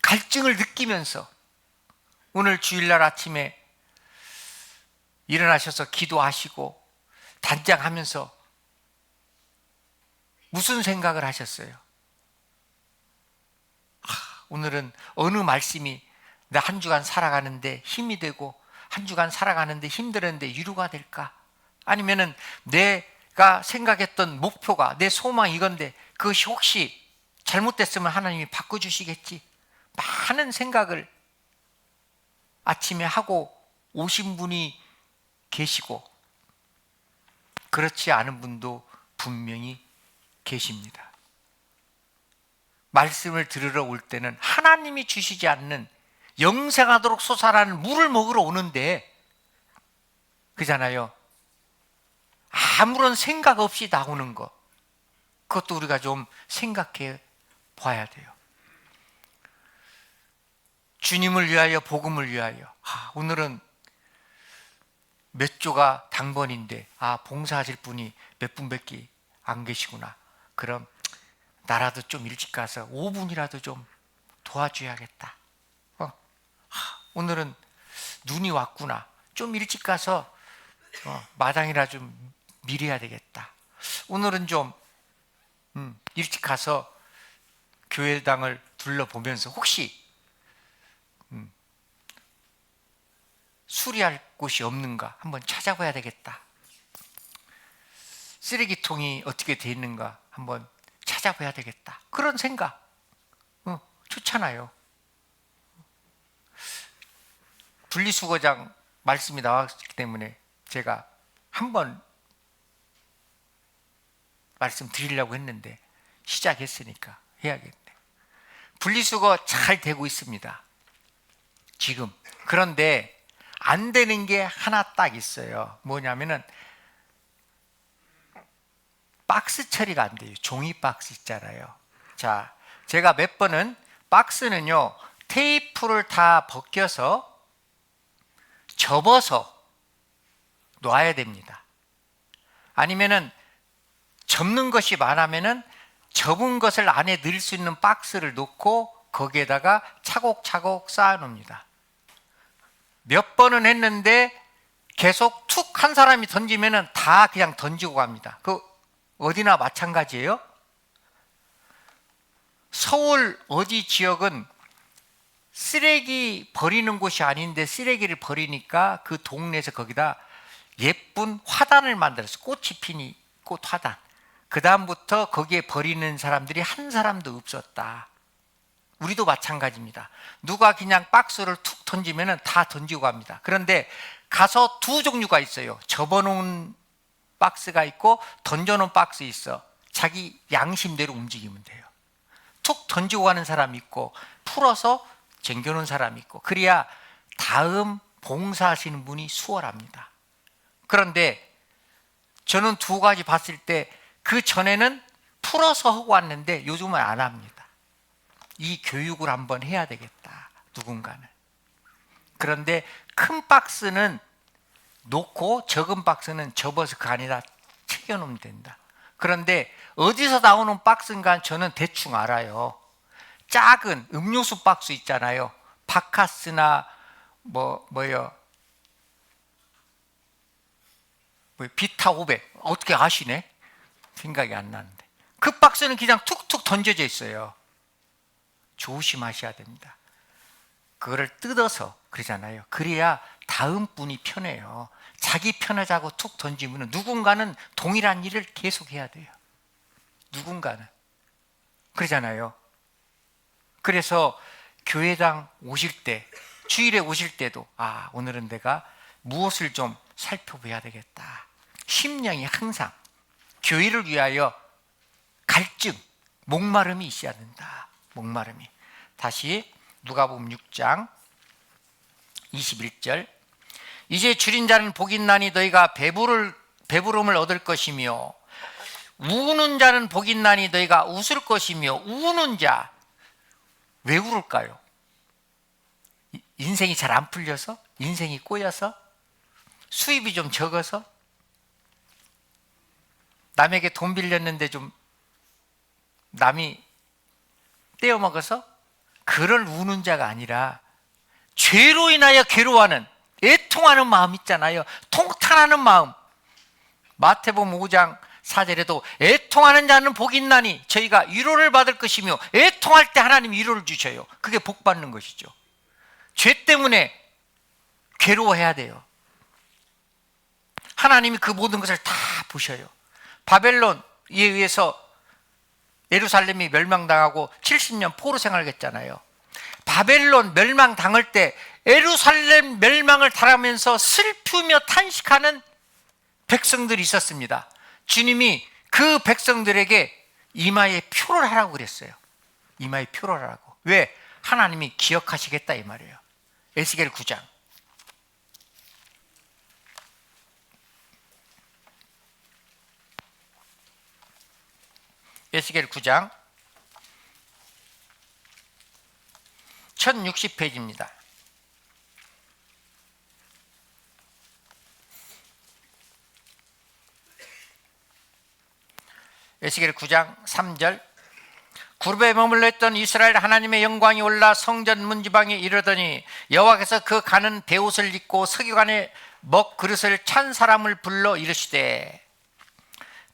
갈증을 느끼면서 오늘 주일날 아침에 일어나셔서 기도하시고 단장하면서 무슨 생각을 하셨어요? 오늘은 어느 말씀이 나 한 주간 살아가는데 힘이 되고 한 주간 살아가는데 힘들었는데 위로가 될까? 아니면은 내가 생각했던 목표가, 내 소망이 이건데 그것이 혹시 잘못됐으면 하나님이 바꿔주시겠지? 많은 생각을 아침에 하고 오신 분이 계시고 그렇지 않은 분도 분명히 계십니다. 말씀을 들으러 올 때는 하나님이 주시지 않는 영생하도록 솟아나는 물을 먹으러 오는데, 그잖아요. 아무런 생각 없이 나오는 것, 그것도 우리가 좀 생각해 봐야 돼요. 주님을 위하여, 복음을 위하여. 오늘은 몇 조가 당번인데 봉사하실 분이 몇 분밖에 안 계시구나. 그럼 나라도 좀 일찍 가서 5분이라도 좀 도와줘야겠다. 오늘은 눈이 왔구나. 좀 일찍 가서 마당이라 좀 밀어야 되겠다. 오늘은 좀 일찍 가서 교회당을 둘러보면서 혹시 수리할 곳이 없는가 한번 찾아봐야 되겠다. 쓰레기통이 어떻게 돼 있는가 한번 찾아봐야 되겠다. 그런 생각 좋잖아요. 분리수거장 말씀이 나왔기 때문에 제가 한번 말씀드리려고 했는데 시작했으니까 해야겠네. 분리수거 잘 되고 있습니다, 지금. 그런데 안 되는 게 하나 딱 있어요. 뭐냐면은 박스 처리가 안 돼요. 종이 박스 있잖아요. 자, 제가 몇 번은 박스는요 테이프를 다 벗겨서 접어서 놔야 됩니다. 아니면은 접는 것이 많으면은 접은 것을 안에 넣을 수 있는 박스를 놓고 거기에다가 차곡차곡 쌓아 놓습니다. 몇 번은 했는데 계속 툭 한 사람이 던지면은 다 그냥 던지고 갑니다. 그 어디나 마찬가지예요. 서울 어디 지역은 쓰레기 버리는 곳이 아닌데 쓰레기를 버리니까 그 동네에서 거기다 예쁜 화단을 만들었어. 꽃이 피니 꽃 화단. 그 다음부터 거기에 버리는 사람들이 한 사람도 없었다. 우리도 마찬가지입니다. 누가 그냥 박스를 툭 던지면 다 던지고 갑니다. 그런데 가서 두 종류가 있어요. 접어놓은 박스가 있고 던져놓은 박스 있어. 자기 양심대로 움직이면 돼요. 툭 던지고 가는 사람이 있고 풀어서 쟁겨놓은 사람이 있고, 그래야 다음 봉사하시는 분이 수월합니다. 그런데 저는 두 가지 봤을 때 그 전에는 풀어서 하고 왔는데 요즘은 안 합니다. 이 교육을 한번 해야 되겠다, 누군가는. 그런데 큰 박스는 놓고 적은 박스는 접어서 그 안에다 챙겨놓으면 된다. 그런데 어디서 나오는 박스인가 저는 대충 알아요. 작은 음료수 박스 있잖아요. 바카스나 비타 500 어떻게 아시네? 생각이 안 나는데 그 박스는 그냥 툭툭 던져져 있어요. 조심하셔야 됩니다. 그거를 뜯어서 그러잖아요. 그래야 다음 분이 편해요. 자기 편하자고 툭 던지면 누군가는 동일한 일을 계속해야 돼요. 누군가는 그러잖아요. 그래서 교회당 오실 때, 주일에 오실 때도 오늘은 내가 무엇을 좀 살펴봐야 되겠다. 심령이 항상 교회를 위하여 갈증, 목마름이 있어야 된다. 목마름이. 다시 누가복음 6장 21절. 이제 줄인 자는 복이 있나니 너희가 배부름을 얻을 것이며, 우는 자는 복이 있나니 너희가 웃을 것이며. 우는 자, 왜 울을까요? 인생이 잘 안 풀려서? 인생이 꼬여서? 수입이 좀 적어서? 남에게 돈 빌렸는데 좀 남이 떼어먹어서? 그럴 우는 자가 아니라 죄로 인하여 괴로워하는, 애통하는 마음 있잖아요. 통탄하는 마음. 마태복음 5장 4절에도 애통하는 자는 복이 있나니 저희가 위로를 받을 것이며, 애통할 때 하나님 위로를 주셔요. 그게 복 받는 것이죠. 죄 때문에 괴로워해야 돼요. 하나님이 그 모든 것을 다 보셔요. 바벨론에 의해서 예루살렘이 멸망당하고 70년 포로 생활을 했잖아요. 바벨론 멸망당할 때 예루살렘 멸망을 당하면서 슬프며 탄식하는 백성들이 있었습니다. 주님이 그 백성들에게 이마에 표를 하라고 그랬어요. 이마에 표를 하라고. 왜? 하나님이 기억하시겠다 이 말이에요. 에스겔 9장. 에스겔 9장 1060페이지입니다. 에스겔 9장 3절. 구름에 머물러 있던 이스라엘 하나님의 영광이 올라 성전 문지방에 이르더니 여호와께서 그 가는 베옷을 입고 서기관의 먹그릇을 찬 사람을 불러 이르시되,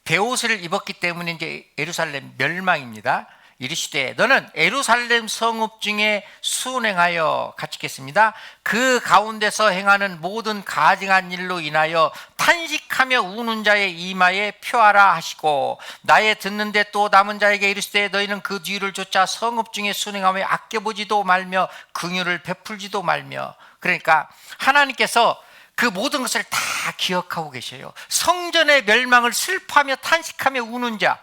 베옷을 입었기 때문에 이제 예루살렘 멸망입니다. 이르시되 너는 예루살렘 성읍 중에 순행하여, 같이 읽겠습니다. 그 가운데서 행하는 모든 가증한 일로 인하여 탄식하며 우는 자의 이마에 표하라 하시고, 나의 듣는데 또 남은 자에게 이르시되 너희는 그 뒤를 쫓아 성읍 중에 순행하며 아껴보지도 말며 긍휼을 베풀지도 말며. 그러니까 하나님께서 그 모든 것을 다 기억하고 계셔요. 성전의 멸망을 슬퍼하며 탄식하며 우는 자,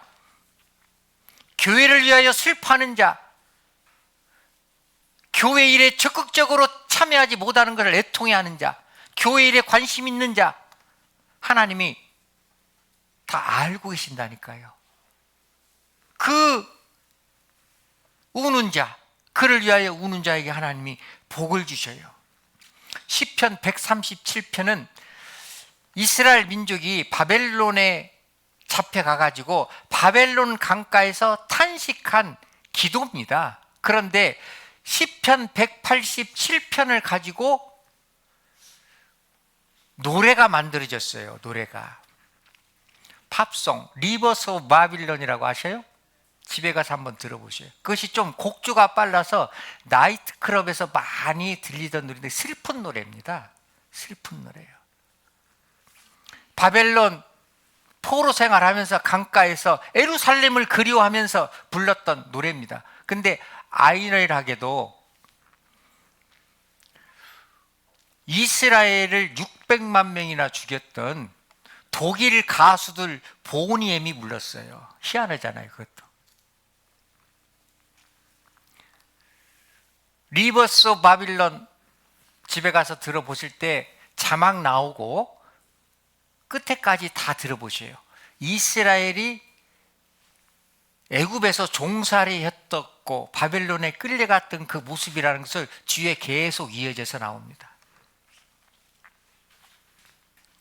교회를 위하여 슬퍼하는 자, 교회 일에 적극적으로 참여하지 못하는 것을 애통해하는 자, 교회 일에 관심 있는 자, 하나님이 다 알고 계신다니까요. 그 우는 자, 그를 위하여 우는 자에게 하나님이 복을 주셔요. 시편 137편은 이스라엘 민족이 바벨론에 잡혀가가지고 바벨론 강가에서 탄식한 기도입니다. 그런데 시편 187편을 가지고 노래가 만들어졌어요. 노래가 팝송, 리버스 오브 바빌론이라고 아셔요? 집에 가서 한번 들어보세요. 그것이 좀 곡조가 빨라서 나이트클럽에서 많이 들리던 노래인데 슬픈 노래입니다. 슬픈 노래예요. 바벨론 포로 생활하면서 강가에서 예루살렘을 그리워하면서 불렀던 노래입니다. 근데 아이러니하게도 이스라엘을 600만 명이나 죽였던 독일 가수들 보니엠이 불렀어요. 희한하잖아요, 그것도. 리버스 오브 바빌론 집에 가서 들어보실 때 자막 나오고 끝에까지 다 들어보세요. 이스라엘이 애굽에서 종살이 했었고 바벨론에 끌려갔던 그 모습이라는 것을 뒤에 계속 이어져서 나옵니다.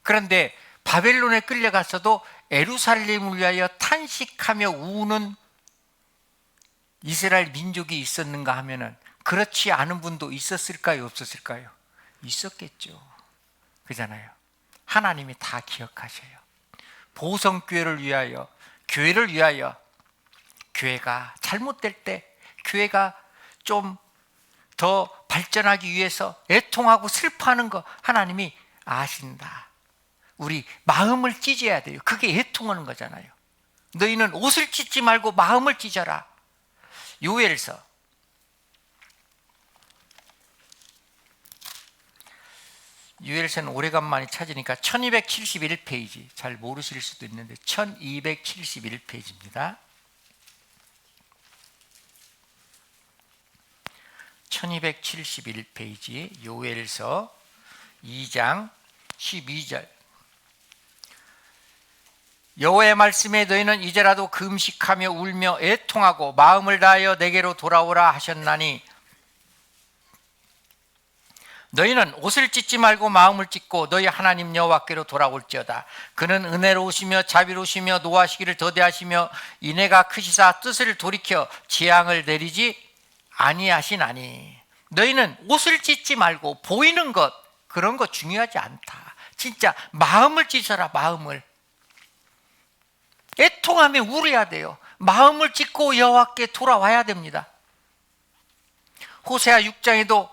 그런데 바벨론에 끌려갔어도 예루살렘을 위하여 탄식하며 우는 이스라엘 민족이 있었는가 하면은 그렇지 않은 분도 있었을까요? 없었을까요? 있었겠죠. 그잖아요. 하나님이 다 기억하셔요. 보성교회를 위하여, 교회를 위하여, 교회가 잘못될 때, 교회가 좀 더 발전하기 위해서 애통하고 슬퍼하는 거 하나님이 아신다. 우리 마음을 찢어야 돼요. 그게 애통하는 거잖아요. 너희는 옷을 찢지 말고 마음을 찢어라. 요엘서 요엘서는 오래간만에 찾으니까 1271페이지, 잘 모르실 수도 있는데 1271페이지입니다. 1271페이지 요엘서 2장 12절. 여호와의 말씀에 너희는 이제라도 금식하며 울며 애통하고 마음을 다하여 내게로 돌아오라 하셨나니 너희는 옷을 찢지 말고 마음을 찢고 너희 하나님 여호와께로 돌아올지어다. 그는 은혜로우시며 자비로우시며 노하시기를 더디하시며 인애가 크시사 뜻을 돌이켜 재앙을 내리지 아니하시나니. 너희는 옷을 찢지 말고 보이는 것, 그런 거 중요하지 않다. 진짜 마음을 찢어라. 마음을 애통하며 울어야 돼요. 마음을 찢고 여호와께 돌아와야 됩니다. 호세아 6장에도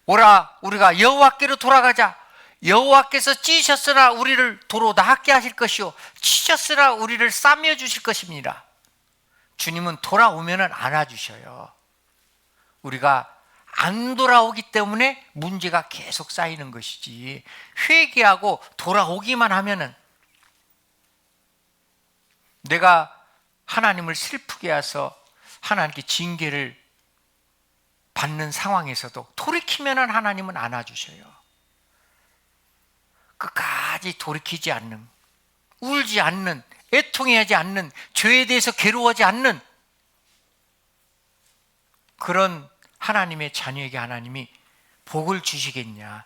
오라 우리가 여호와께로 돌아가자. 여호와께서 찢으셨으나 우리를 도로 낫게 하실 것이요 찢으셨으나 우리를 싸매어 주실 것입니다. 주님은 돌아오면 안아주셔요. 우리가 안 돌아오기 때문에 문제가 계속 쌓이는 것이지, 회개하고 돌아오기만 하면은 내가 하나님을 슬프게 해서 하나님께 징계를 받는 상황에서도 돌이키면 하나님은 안아주셔요. 끝까지 돌이키지 않는, 울지 않는, 애통해하지 않는, 죄에 대해서 괴로워하지 않는 그런 하나님의 자녀에게 하나님이 복을 주시겠냐?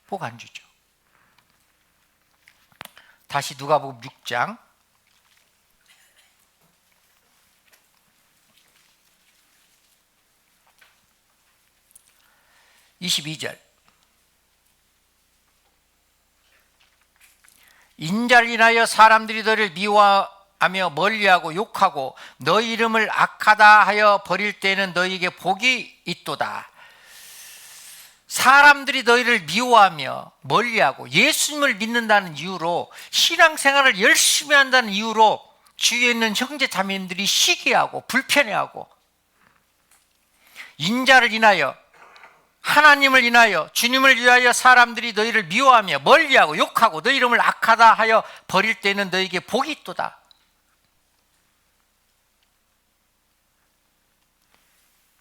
복 안 주죠. 다시 누가복음 6장 22절. 인자를 인하여 사람들이 너를 미워하며 멀리하고 욕하고 너희 이름을 악하다 하여 버릴 때에는 너희에게 복이 있도다. 사람들이 너희를 미워하며 멀리하고 예수님을 믿는다는 이유로, 신앙생활을 열심히 한다는 이유로 주위에 있는 형제 자매님들이 시기하고 불편해하고, 인자를 인하여, 하나님을 인하여, 주님을 위하여 사람들이 너희를 미워하며 멀리하고 욕하고 너희 이름을 악하다 하여 버릴 때는 너희에게 복이 있도다.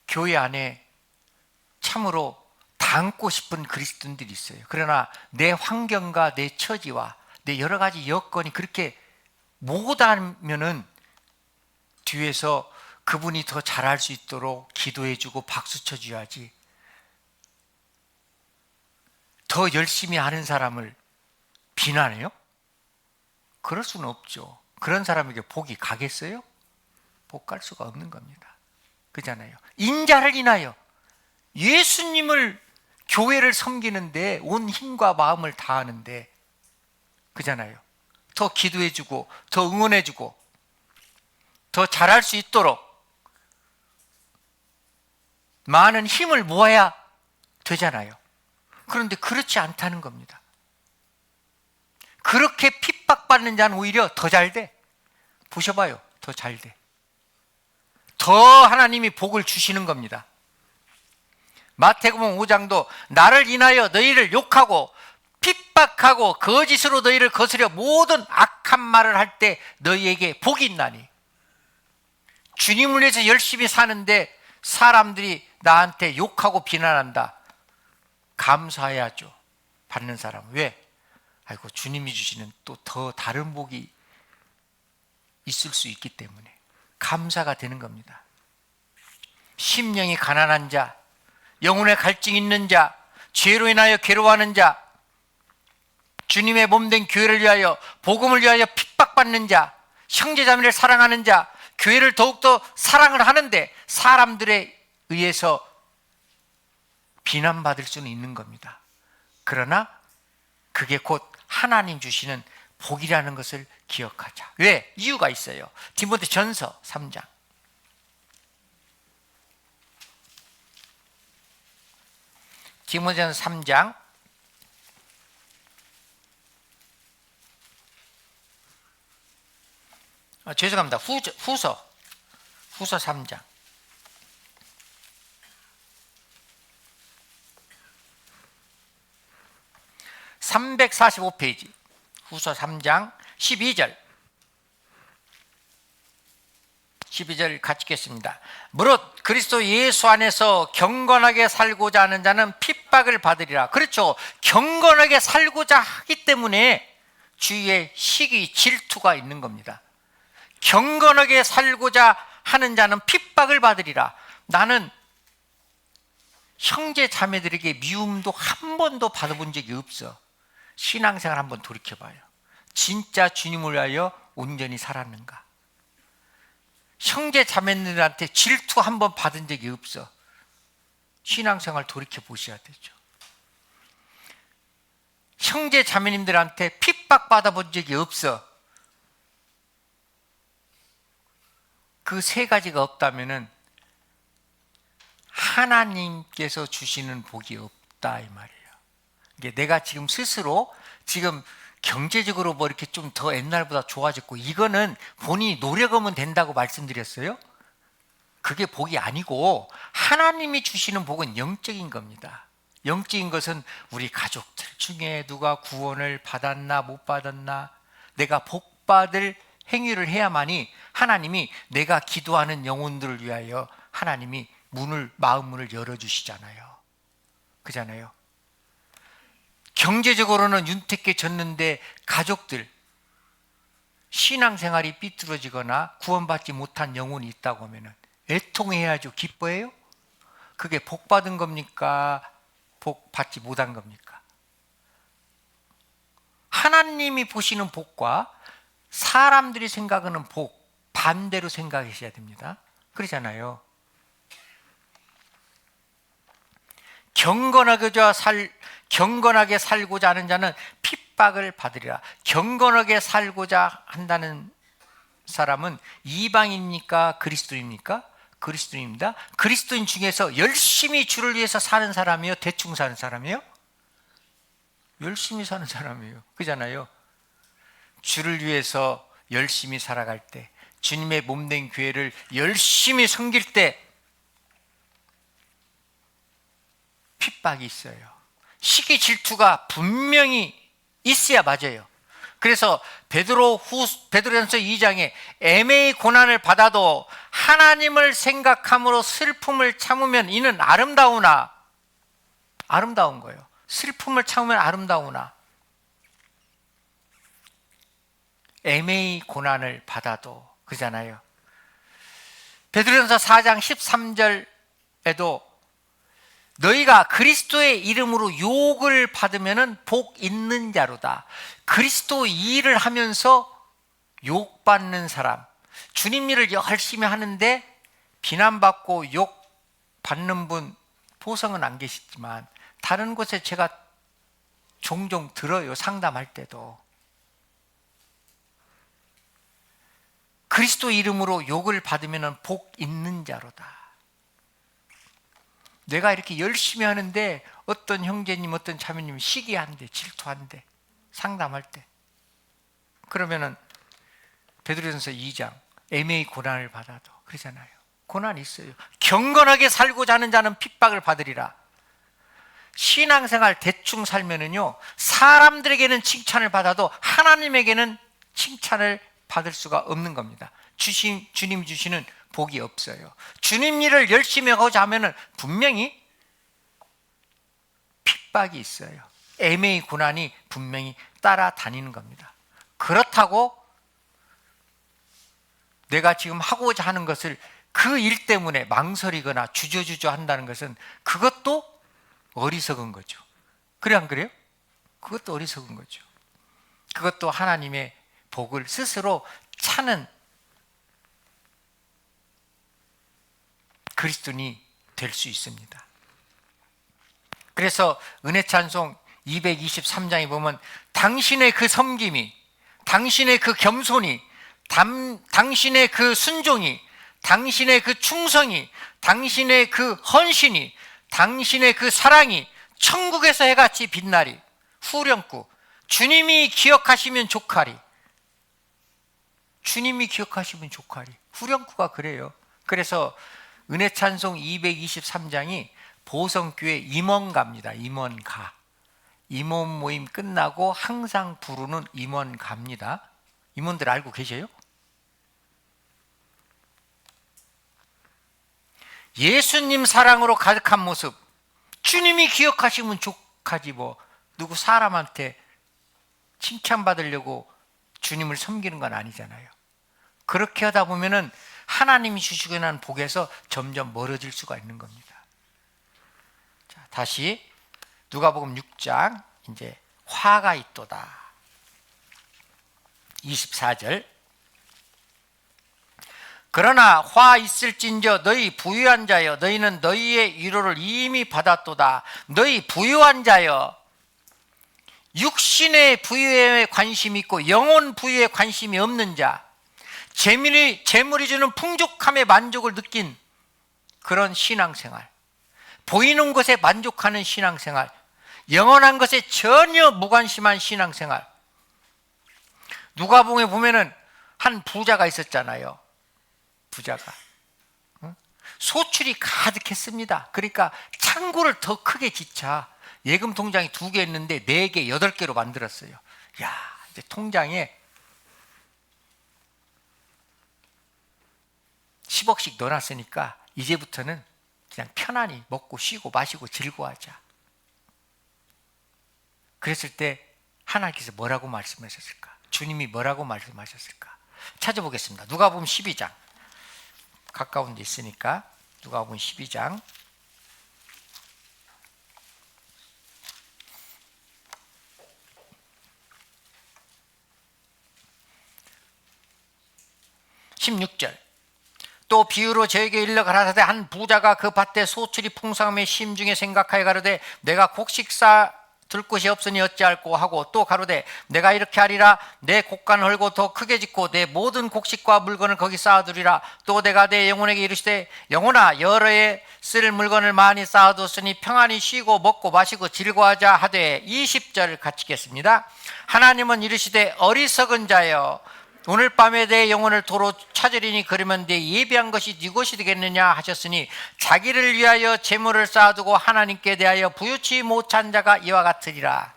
교회 안에 참으로 닮고 싶은 그리스도인들이 있어요. 그러나 내 환경과 내 처지와 내 여러 가지 여건이 그렇게 못하면은 뒤에서 그분이 더 잘할 수 있도록 기도해주고 박수 쳐줘야지, 더 열심히 하는 사람을 비난해요? 그럴 수는 없죠. 그런 사람에게 복이 가겠어요? 복 갈 수가 없는 겁니다. 그잖아요. 인자를 인하여, 예수님을, 교회를 섬기는데 온 힘과 마음을 다하는데, 그잖아요. 더 기도해주고 더 응원해주고 더 잘할 수 있도록 많은 힘을 모아야 되잖아요. 그런데 그렇지 않다는 겁니다. 그렇게 핍박받는 자는 오히려 더 잘 돼. 보셔봐요. 더 잘 돼. 더 하나님이 복을 주시는 겁니다. 마태복음 5장도 나를 인하여 너희를 욕하고 핍박하고 거짓으로 너희를 거스려 모든 악한 말을 할 때 너희에게 복이 있나니. 주님을 위해서 열심히 사는데 사람들이 나한테 욕하고 비난한다. 감사해야죠. 받는 사람은. 왜? 아이고, 주님이 주시는 또 더 다른 복이 있을 수 있기 때문에 감사가 되는 겁니다. 심령이 가난한 자, 영혼의 갈증이 있는 자, 죄로 인하여 괴로워하는 자, 주님의 몸된 교회를 위하여 복음을 위하여 핍박받는 자, 형제자매를 사랑하는 자, 교회를 더욱더 사랑을 하는데 사람들에 의해서 비난받을 수는 있는 겁니다. 그러나 그게 곧 하나님 주시는 복이라는 것을 기억하자. 왜? 이유가 있어요. 디모데전서 3장. 디모데전서 3장 죄송합니다. 후서 3장 345페이지 후서 3장 12절 같이 읽겠습니다. 무릇 그리스도 예수 안에서 경건하게 살고자 하는 자는 핍박을 받으리라. 그렇죠. 경건하게 살고자 하기 때문에 주위에 시기, 질투가 있는 겁니다. 경건하게 살고자 하는 자는 핍박을 받으리라. 나는 형제 자매들에게 미움도 한 번도 받아본 적이 없어. 신앙생활 한번 돌이켜봐요. 진짜 주님을 위하여 온전히 살았는가? 형제 자매들한테 질투 한 번 받은 적이 없어. 신앙생활 돌이켜 보셔야 되죠. 형제 자매님들한테 핍박 받아본 적이 없어. 그 세 가지가 없다면은 하나님께서 주시는 복이 없다 이 말이에요. 이게 내가 지금 스스로 지금 경제적으로 뭐 이렇게 좀 더 옛날보다 좋아졌고 이거는 본인이 노력하면 된다고 말씀드렸어요. 그게 복이 아니고 하나님이 주시는 복은 영적인 겁니다. 영적인 것은 우리 가족들 중에 누가 구원을 받았나 못 받았나 내가 복받을 행위를 해야만이 하나님이 내가 기도하는 영혼들을 위하여 하나님이 마음문을 열어주시잖아요. 그잖아요. 경제적으로는 윤택해졌는데 가족들 신앙생활이 삐뚤어지거나 구원받지 못한 영혼이 있다고 하면 애통해야죠. 기뻐해요? 그게 복 받은 겁니까? 복 받지 못한 겁니까? 하나님이 보시는 복과 사람들이 생각하는 복 반대로 생각하셔야 됩니다. 그러잖아요. 경건하게 살고자 하는 자는 핍박을 받으리라. 경건하게 살고자 한다는 사람은 이방인입니까? 그리스도인입니까? 그리스도인입니다. 그리스도인 중에서 열심히 주를 위해서 사는 사람이요? 대충 사는 사람이요? 열심히 사는 사람이에요. 그잖아요. 주를 위해서 열심히 살아갈 때, 주님의 몸된 교회를 열심히 섬길 때 핍박이 있어요. 시기 질투가 분명히 있어야 맞아요. 그래서 베드로전서 2장에 애매히 고난을 받아도 하나님을 생각함으로 슬픔을 참으면 이는 아름다운 거예요. 슬픔을 참으면 아름다우나 애매히 고난을 받아도 그잖아요. 베드로전서 4장 13절에도 너희가 그리스도의 이름으로 욕을 받으면 복 있는 자로다. 그리스도 일을 하면서 욕 받는 사람, 주님 일을 열심히 하는데 비난받고 욕 받는 분 보성은 안 계시지만 다른 곳에 제가 종종 들어요. 상담할 때도. 그리스도 이름으로 욕을 받으면 복 있는 자로다. 내가 이렇게 열심히 하는데 어떤 형제님, 어떤 자매님 시기한대, 질투한대, 상담할 때. 그러면은 베드로전서 2장 애매히 고난을 받아도 그러잖아요. 고난이 있어요. 경건하게 살고자 하는 자는 핍박을 받으리라. 신앙생활 대충 살면은요, 사람들에게는 칭찬을 받아도 하나님에게는 칭찬을 받을 수가 없는 겁니다. 주님 주시는 복이 없어요. 주님 일을 열심히 하고자 하면은 분명히 핍박이 있어요. 애매히 고난이 분명히 따라다니는 겁니다. 그렇다고 내가 지금 하고자 하는 것을 그 일 때문에 망설이거나 주저주저 한다는 것은 그것도 어리석은 거죠. 그래 안 그래요? 그것도 어리석은 거죠. 그것도 하나님의 복을 스스로 차는 그리스도인이 될 수 있습니다. 그래서 은혜 찬송 223장에 보면 당신의 그 섬김이, 당신의 그 겸손이, 당신의 그 순종이, 당신의 그 충성이, 당신의 그 헌신이, 당신의 그 사랑이 천국에서 해같이 빛나리. 후렴구 주님이 기억하시면 좋가리. 주님이 기억하시면 좋가리. 후렴구가 그래요. 그래서 은혜 찬송 223장이 보성교회 임원가입니다. 임원가. 임원 모임 끝나고 항상 부르는 임원가입니다. 임원들 알고 계세요? 예수님 사랑으로 가득한 모습. 주님이 기억하시면 좋하지 뭐 누구 사람한테 칭찬받으려고 주님을 섬기는 건 아니잖아요. 그렇게 하다 보면은 하나님이 주시고 난 복에서 점점 멀어질 수가 있는 겁니다. 자, 다시 누가복음 6장 이제 화가 있도다. 24절. 그러나 화 있을진저 너희 부유한 자여 너희는 너희의 위로를 이미 받았도다. 너희 부유한 자여, 육신의 부유에 관심이 있고 영혼 부유에 관심이 없는 자, 재물이 주는 풍족함에 만족을 느낀 그런 신앙생활, 보이는 것에 만족하는 신앙생활, 영원한 것에 전혀 무관심한 신앙생활. 누가복음에 보면은 한 부자가 있었잖아요. 부자가 소출이 가득했습니다. 그러니까 창고를 더 크게 짓자 예금 통장이 2개 있는데 4개, 8개로 만들었어요. 야, 이제 통장에 10억씩 넣어놨으니까 이제부터는 그냥 편안히 먹고 쉬고 마시고 즐거워하자. 그랬을 때 하나님께서 뭐라고 말씀하셨을까? 주님이 뭐라고 말씀하셨을까? 찾아보겠습니다. 누가복음 12장. 가까운 데 있으니까 누가복음 12장 16절. 또 비유로 저에게 일러 가라사대 한 부자가 그 밭에 소출이 풍성함에 심중에 생각하여 가로되 내가 곡식 둘 곳이 없으니 어찌할꼬 하고 또 가로되 내가 이렇게 하리라 내 곡간 헐고 더 크게 짓고 내 모든 곡식과 물건을 거기 쌓아두리라. 또 내가 내 영혼에게 이르시되 영혼아 여러 해 쓸 물건을 많이 쌓아두었으니 평안히 쉬고 먹고 마시고 즐거워하자 하되 20절 같이겠습니다. 하나님은 이르시되 어리석은 자여 오늘 밤에 내 영혼을 도로 찾으리니 그러면 내 예비한 것이 네 것이 되겠느냐 하셨으니 자기를 위하여 재물을 쌓아두고 하나님께 대하여 부유치 못한 자가 이와 같으리라.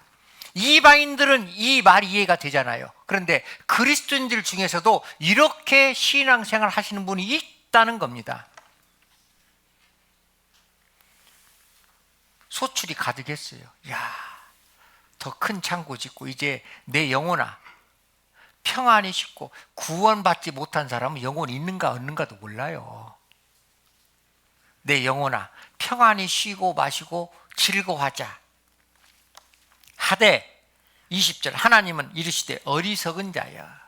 이방인들은 이 말이 이해가 되잖아요. 그런데 그리스도인들 중에서도 이렇게 신앙생활 하시는 분이 있다는 겁니다. 소출이 가득했어요. 야, 더 큰 창고 짓고 이제 내 영혼아 평안히 쉽고 구원받지 못한 사람은 영혼이 있는가 없는가도 몰라요. 내 영혼아 평안히 쉬고 마시고 즐거워하자 하되 20절 하나님은 이르시되 어리석은 자야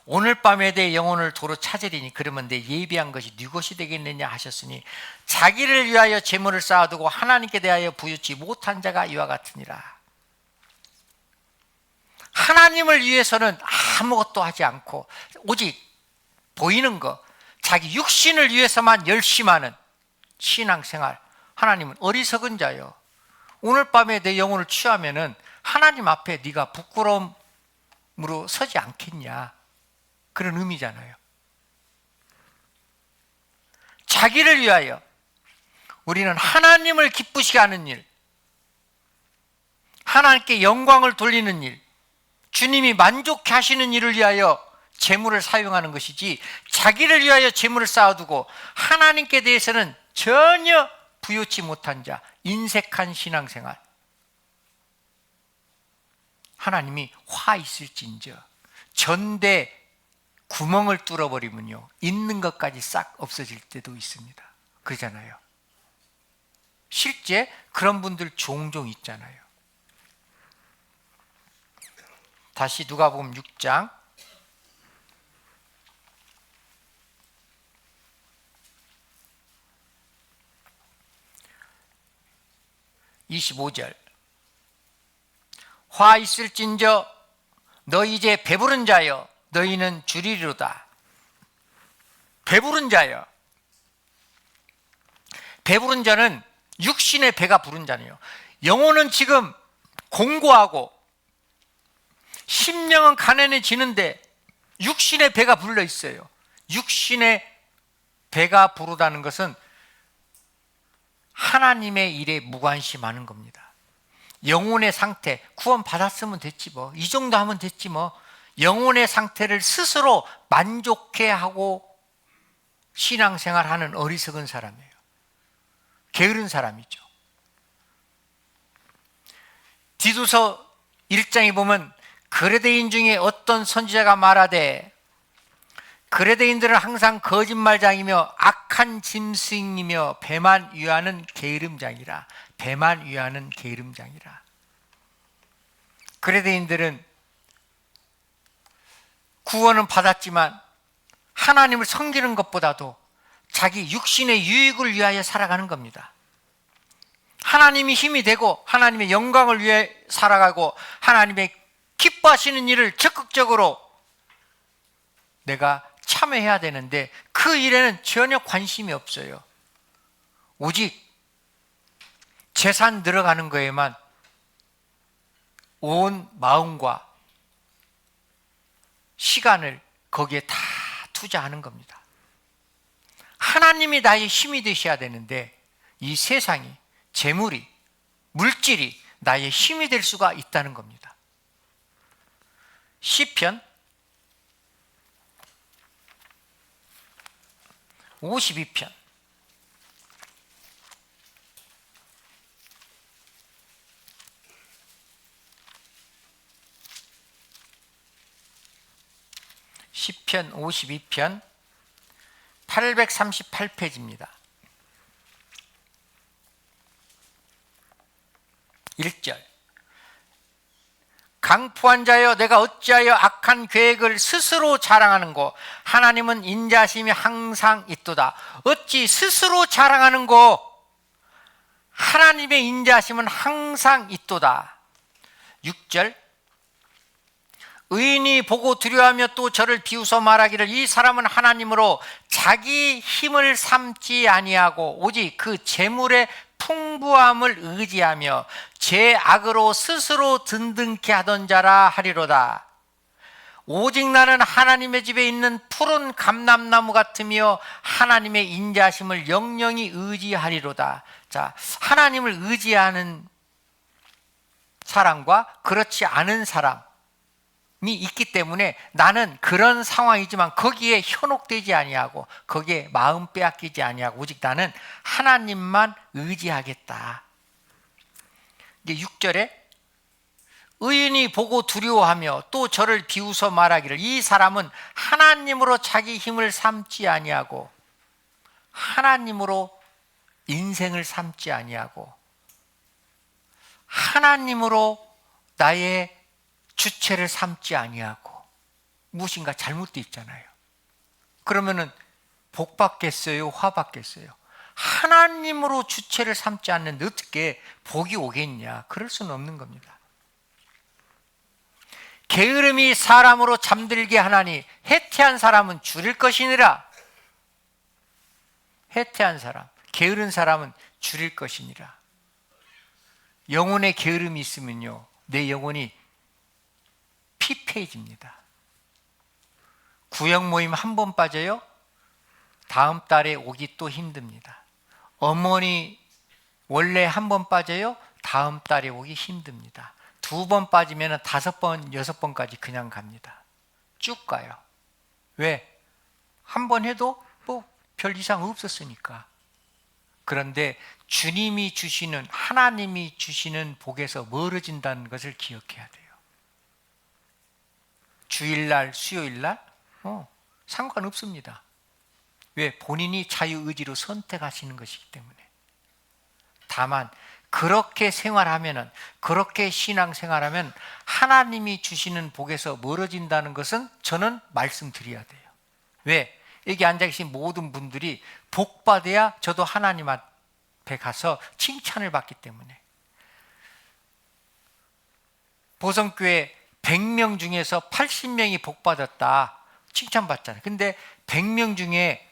오늘 밤에 내 영혼을 도로 찾으리니 그러면 내 예비한 것이 네 것이 되겠느냐 하셨으니 자기를 위하여 재물을 쌓아두고 하나님께 대하여 부유치 못한 자가 이와 같으니라. 하나님을 위해서는 아무것도 하지 않고 오직 보이는 거, 자기 육신을 위해서만 열심하는 신앙생활, 하나님은 어리석은 자요, 오늘 밤에 내 영혼을 취하면은 하나님 앞에 네가 부끄러움으로 서지 않겠냐, 그런 의미잖아요. 자기를 위하여, 우리는 하나님을 기쁘시게 하는 일, 하나님께 영광을 돌리는 일, 주님이 만족해 하시는 일을 위하여 재물을 사용하는 것이지, 자기를 위하여 재물을 쌓아두고 하나님께 대해서는 전혀 부요치 못한 자, 인색한 신앙생활. 하나님이 화 있을진저 전대 구멍을 뚫어버리면요, 있는 것까지 싹 없어질 때도 있습니다. 그러잖아요. 실제 그런 분들 종종 있잖아요. 다시 누가복음 6장 25절. 화 있을진저 너희 이제 배부른 자여 너희는 주리로다. 배부른 자여. 배부른 자는 육신의 배가 부른 자네요. 영혼은 지금 공고하고 심령은 가난해지는데 육신의 배가 불러 있어요. 육신의 배가 부르다는 것은 하나님의 일에 무관심하는 겁니다. 영혼의 상태, 구원 받았으면 됐지 뭐, 이 정도 하면 됐지 뭐, 영혼의 상태를 스스로 만족해 하고 신앙생활하는 어리석은 사람이에요. 게으른 사람이죠. 디도서 1장에 보면 그레데인 중에 어떤 선지자가 말하되, 그레데인들은 항상 거짓말장이며 악한 짐승이며 배만 위하는 게으름장이라. 배만 위하는 게으름장이라. 그레데인들은 구원은 받았지만 하나님을 섬기는 것보다도 자기 육신의 유익을 위하여 살아가는 겁니다. 하나님이 힘이 되고 하나님의 영광을 위해 살아가고 하나님의 기뻐하시는 일을 적극적으로 내가 참여해야 되는데 그 일에는 전혀 관심이 없어요. 오직 재산 늘어가는 거에만 온 마음과 시간을 거기에 다 투자하는 겁니다. 하나님이 나의 힘이 되셔야 되는데 이 세상이, 재물이, 물질이 나의 힘이 될 수가 있다는 겁니다. 시편 52편 52편 838페이지입니다. 1절. 강포한 자여 내가 어찌하여 악한 계획을 스스로 자랑하는고 하나님은 인자심이 항상 있도다. 어찌 스스로 자랑하는고 하나님의 인자심은 항상 있도다. 6절. 의인이 보고 두려워하며 또 저를 비웃어 말하기를 이 사람은 하나님으로 자기 힘을 삼지 아니하고 오직 그 재물의 풍부함을 의지하며 제 악으로 스스로 든든케 하던 자라 하리로다. 오직 나는 하나님의 집에 있는 푸른 감람나무 같으며 하나님의 인자심을 영영히 의지하리로다. 자, 하나님을 의지하는 사람과 그렇지 않은 사람이 있기 때문에 나는 그런 상황이지만 거기에 현혹되지 아니하고 거기에 마음 빼앗기지 아니하고 오직 나는 하나님만 의지하겠다. 이제 6절에 의인이 보고 두려워하며 또 저를 비웃어 말하기를 이 사람은 하나님으로 자기 힘을 삼지 아니하고 하나님으로 인생을 삼지 아니하고 하나님으로 나의 주체를 삼지 아니하고 무엇인가 잘못되어 있잖아요. 그러면은 복 받겠어요? 화 받겠어요? 하나님으로 주체를 삼지 않는데 어떻게 복이 오겠냐? 그럴 수는 없는 겁니다. 게으름이 사람으로 잠들게 하나니 해태한 사람은 줄일 것이니라. 해태한 사람, 게으른 사람은 줄일 것이니라. 영혼에 게으름이 있으면요, 내 영혼이 피폐해집니다. 구역 모임 한 번 빠져요, 다음 달에 오기 또 힘듭니다. 어머니 원래 한 번 빠져요, 다음 달에 오기 힘듭니다. 두 번 빠지면 5번, 6번까지 그냥 갑니다. 쭉 가요. 왜? 한 번 해도 뭐 별 이상 없었으니까. 그런데 주님이 주시는, 하나님이 주시는 복에서 멀어진다는 것을 기억해야 돼요. 주일날, 수요일날 상관없습니다. 왜? 본인이 자유의지로 선택하시는 것이기 때문에. 다만 그렇게 생활하면은, 그렇게 신앙생활하면 하나님이 주시는 복에서 멀어진다는 것은 저는 말씀드려야 돼요. 왜? 여기 앉아 계신 모든 분들이 복 받아야 저도 하나님 앞에 가서 칭찬을 받기 때문에. 보성교회 100명 중에서 80명이 복 받았다, 칭찬받잖아요. 근데 100명 중에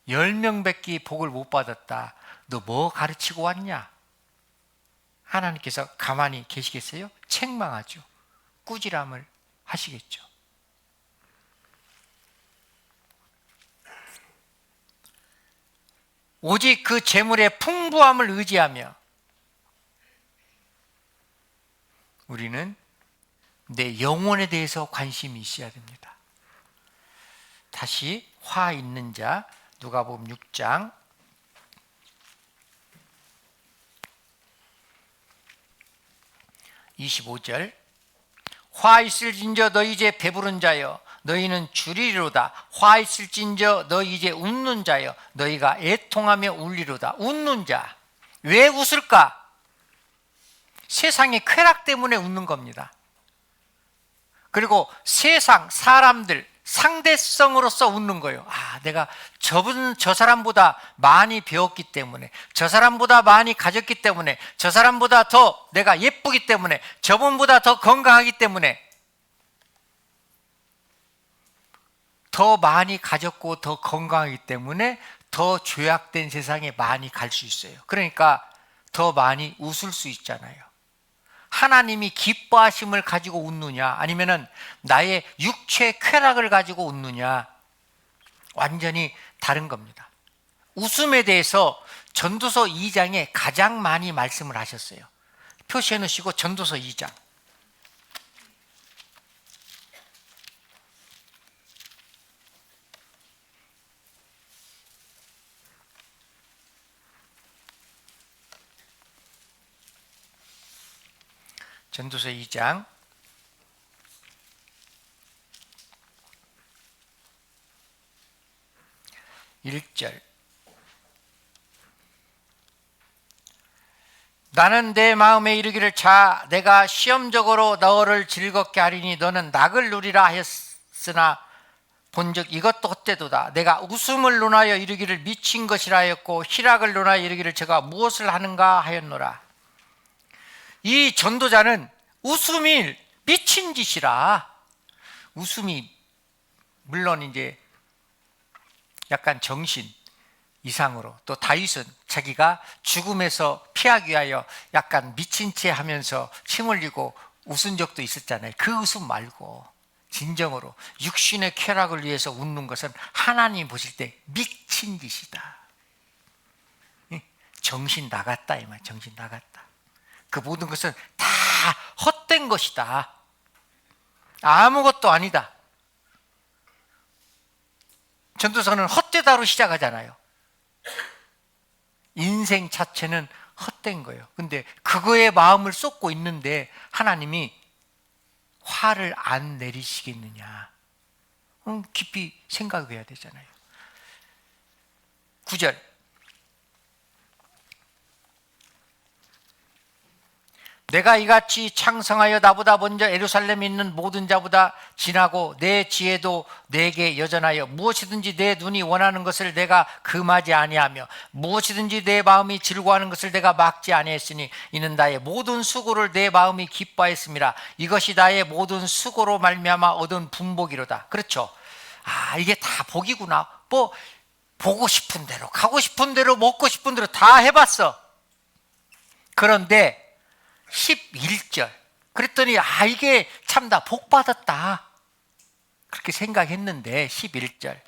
10명밖에 복을 못 받았다. 너 뭐 가르치고 왔냐? 하나님께서 가만히 계시겠어요? 책망하죠. 꾸지람을 하시겠죠. 오직 그 재물의 풍부함을 의지하며 우리는 내 영혼에 대해서 관심이 있어야 됩니다. 다시 화 있는 자, 누가복음 6장 25절. 화 있을진저 너희 이제 배부른 자여 너희는 줄이리로다. 화 있을진저 너희 이제 웃는 자여 너희가 애통하며 울리로다. 웃는 자, 왜 웃을까? 세상의 쾌락 때문에 웃는 겁니다. 그리고 세상 사람들 상대성으로서 웃는 거예요. 내가 저 사람보다 많이 배웠기 때문에, 저 사람보다 많이 가졌기 때문에, 저 사람보다 더 내가 예쁘기 때문에, 저분보다 더 건강하기 때문에, 더 많이 가졌고 더 건강하기 때문에 더 죄악된 세상에 많이 갈 수 있어요. 그러니까 더 많이 웃을 수 있잖아요. 하나님이 기뻐하심을 가지고 웃느냐, 아니면은 나의 육체 쾌락을 가지고 웃느냐, 완전히 다른 겁니다. 웃음에 대해서 전도서 2장에 가장 많이 말씀을 하셨어요. 표시해 놓으시고 전도서 2장. 전도서 2장 1절. 나는 내 마음에 이르기를 자 내가 시험적으로 너를 즐겁게 하리니 너는 낙을 누리라 하였으나 본즉 이것도 헛되도다. 내가 웃음을 논하여 이르기를 미친 것이라 하였고 희락을 논하여 이르기를 제가 무엇을 하는가 하였노라. 이 전도자는 웃음이 미친 짓이라. 웃음이 물론 이제 약간 정신 이상으로, 또 다윗은 자기가 죽음에서 피하기 위하여 약간 미친 채 하면서 침 흘리고 웃은 적도 있었잖아요. 그 웃음 말고 진정으로 육신의 쾌락을 위해서 웃는 것은 하나님 보실 때 미친 짓이다. 정신 나갔다 이 말. 정신 나갔다. 그 모든 것은 다 헛된 것이다. 아무것도 아니다. 전도서는 헛되다로 시작하잖아요. 인생 자체는 헛된 거예요. 근데 그거에 마음을 쏟고 있는데 하나님이 화를 안 내리시겠느냐? 깊이 생각해야 되잖아요. 9절. 내가 이같이 창성하여 나보다 먼저 예루살렘에 있는 모든 자보다 진하고 내 지혜도 내게 여전하여 무엇이든지 내 눈이 원하는 것을 내가 금하지 아니하며 무엇이든지 내 마음이 즐거워하는 것을 내가 막지 아니했으니 이는 나의 모든 수고를 내 마음이 기뻐했음이라. 이것이 나의 모든 수고로 말미암아 얻은 분복이로다. 그렇죠. 이게 다 복이구나. 뭐 보고 싶은 대로 가고 싶은 대로 먹고 싶은 대로 다 해봤어. 그런데 11절 그랬더니 이게 참 나 복 받았다 그렇게 생각했는데 11절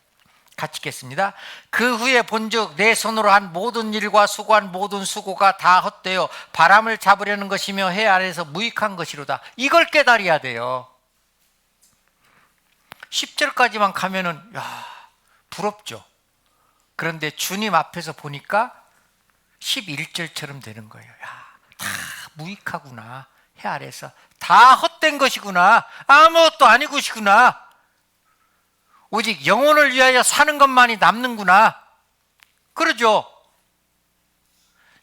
같이 읽겠습니다. 그 후에 본즉 내 손으로 한 모든 일과 수고한 모든 수고가 다 헛되어 바람을 잡으려는 것이며 해 아래에서 무익한 것이로다. 이걸 깨달아야 돼요. 10절까지만 가면은 부럽죠. 그런데 주님 앞에서 보니까 11절처럼 되는 거예요. 다 무익하구나. 해 아래서 다 헛된 것이구나. 아무것도 아니구시구나. 오직 영혼을 위하여 사는 것만이 남는구나. 그러죠.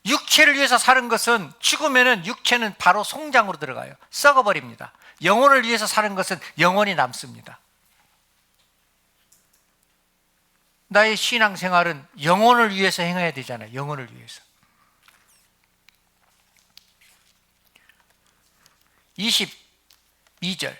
육체를 위해서 사는 것은 죽으면은 육체는 바로 송장으로 들어가요. 썩어버립니다. 영혼을 위해서 사는 것은 영혼이 남습니다. 나의 신앙생활은 영혼을 위해서 행해야 되잖아요. 영혼을 위해서. 22절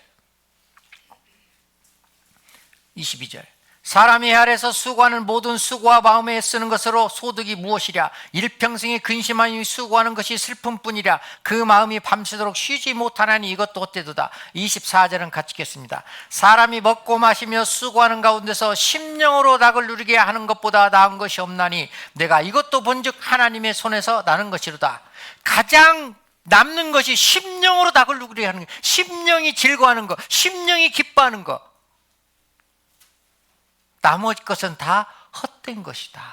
사람이 해 아래서 수고하는 모든 수고와 마음에 쓰는 것으로 소득이 무엇이랴. 일평생에 근심하니 수고하는 것이 슬픔뿐이랴. 그 마음이 밤새도록 쉬지 못하나니 이것도 헛되도다. 24절은 같이 읽겠습니다. 사람이 먹고 마시며 수고하는 가운데서 심령으로 낙을 누리게 하는 것보다 나은 것이 없나니 내가 이것도 본즉 하나님의 손에서 나는 것이로다. 가장 남는 것이 심령으로 낙을 누리게 하는 것, 심령이 즐거워하는 것, 심령이 기뻐하는 것. 나머지 것은 다 헛된 것이다.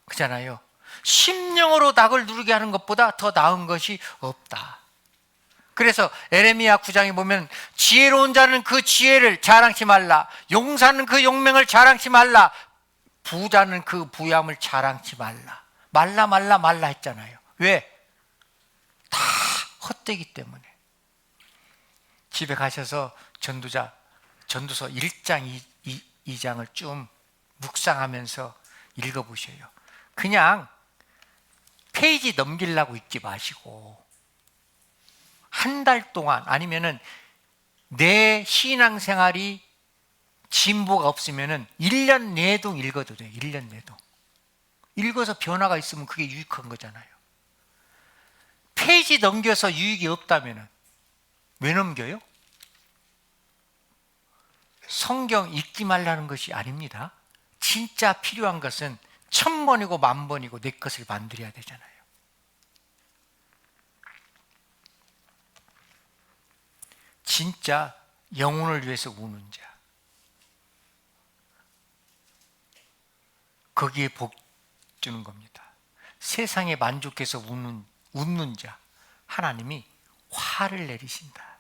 그잖아요. 심령으로 낙을 누리게 하는 것보다 더 나은 것이 없다. 그래서 에레미야 9장에 보면 지혜로운 자는 그 지혜를 자랑치 말라. 용사는 그 용맹을 자랑치 말라. 부자는 그 부함을 자랑치 말라. 말라 했잖아요. 왜? 다 헛되기 때문에. 집에 가셔서 전도서 1장 2장을 좀 묵상하면서 읽어보셔요. 그냥 페이지 넘기려고 읽지 마시고 한 달 동안 아니면은 내 신앙생활이 진보가 없으면은 1년 내도 읽어도 돼요. 1년 내도. 읽어서 변화가 있으면 그게 유익한 거잖아요. 페이지 넘겨서 유익이 없다면 왜 넘겨요? 성경 읽지 말라는 것이 아닙니다. 진짜 필요한 것은 1000번이고 10,000번이고 내 것을 만들어야 되잖아요. 진짜 영혼을 위해서 우는 자, 거기에 복 주는 겁니다. 세상에 만족해서 웃는 자, 하나님이 화를 내리신다.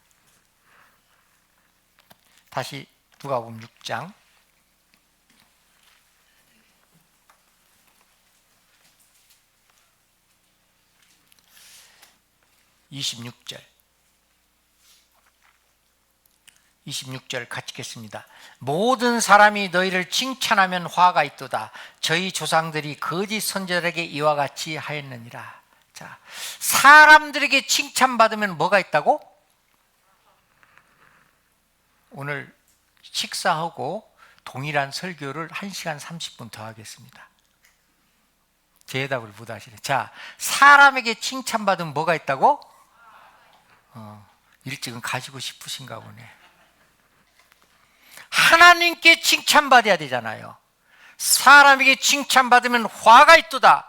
다시 누가복음 6장 26절 같이 읽겠습니다. 모든 사람이 너희를 칭찬하면 화가 있도다. 저희 조상들이 거짓 선지자들에게 이와 같이 하였느니라. 자, 사람들에게 칭찬받으면 뭐가 있다고? 오늘 식사하고 동일한 설교를 1시간 30분 더 하겠습니다. 제 대답을 못 하시네. 자, 사람에게 칭찬받으면 뭐가 있다고? 일찍은 가지고 싶으신가 보네. 하나님께 칭찬받아야 되잖아요. 사람에게 칭찬받으면 화가 있도다.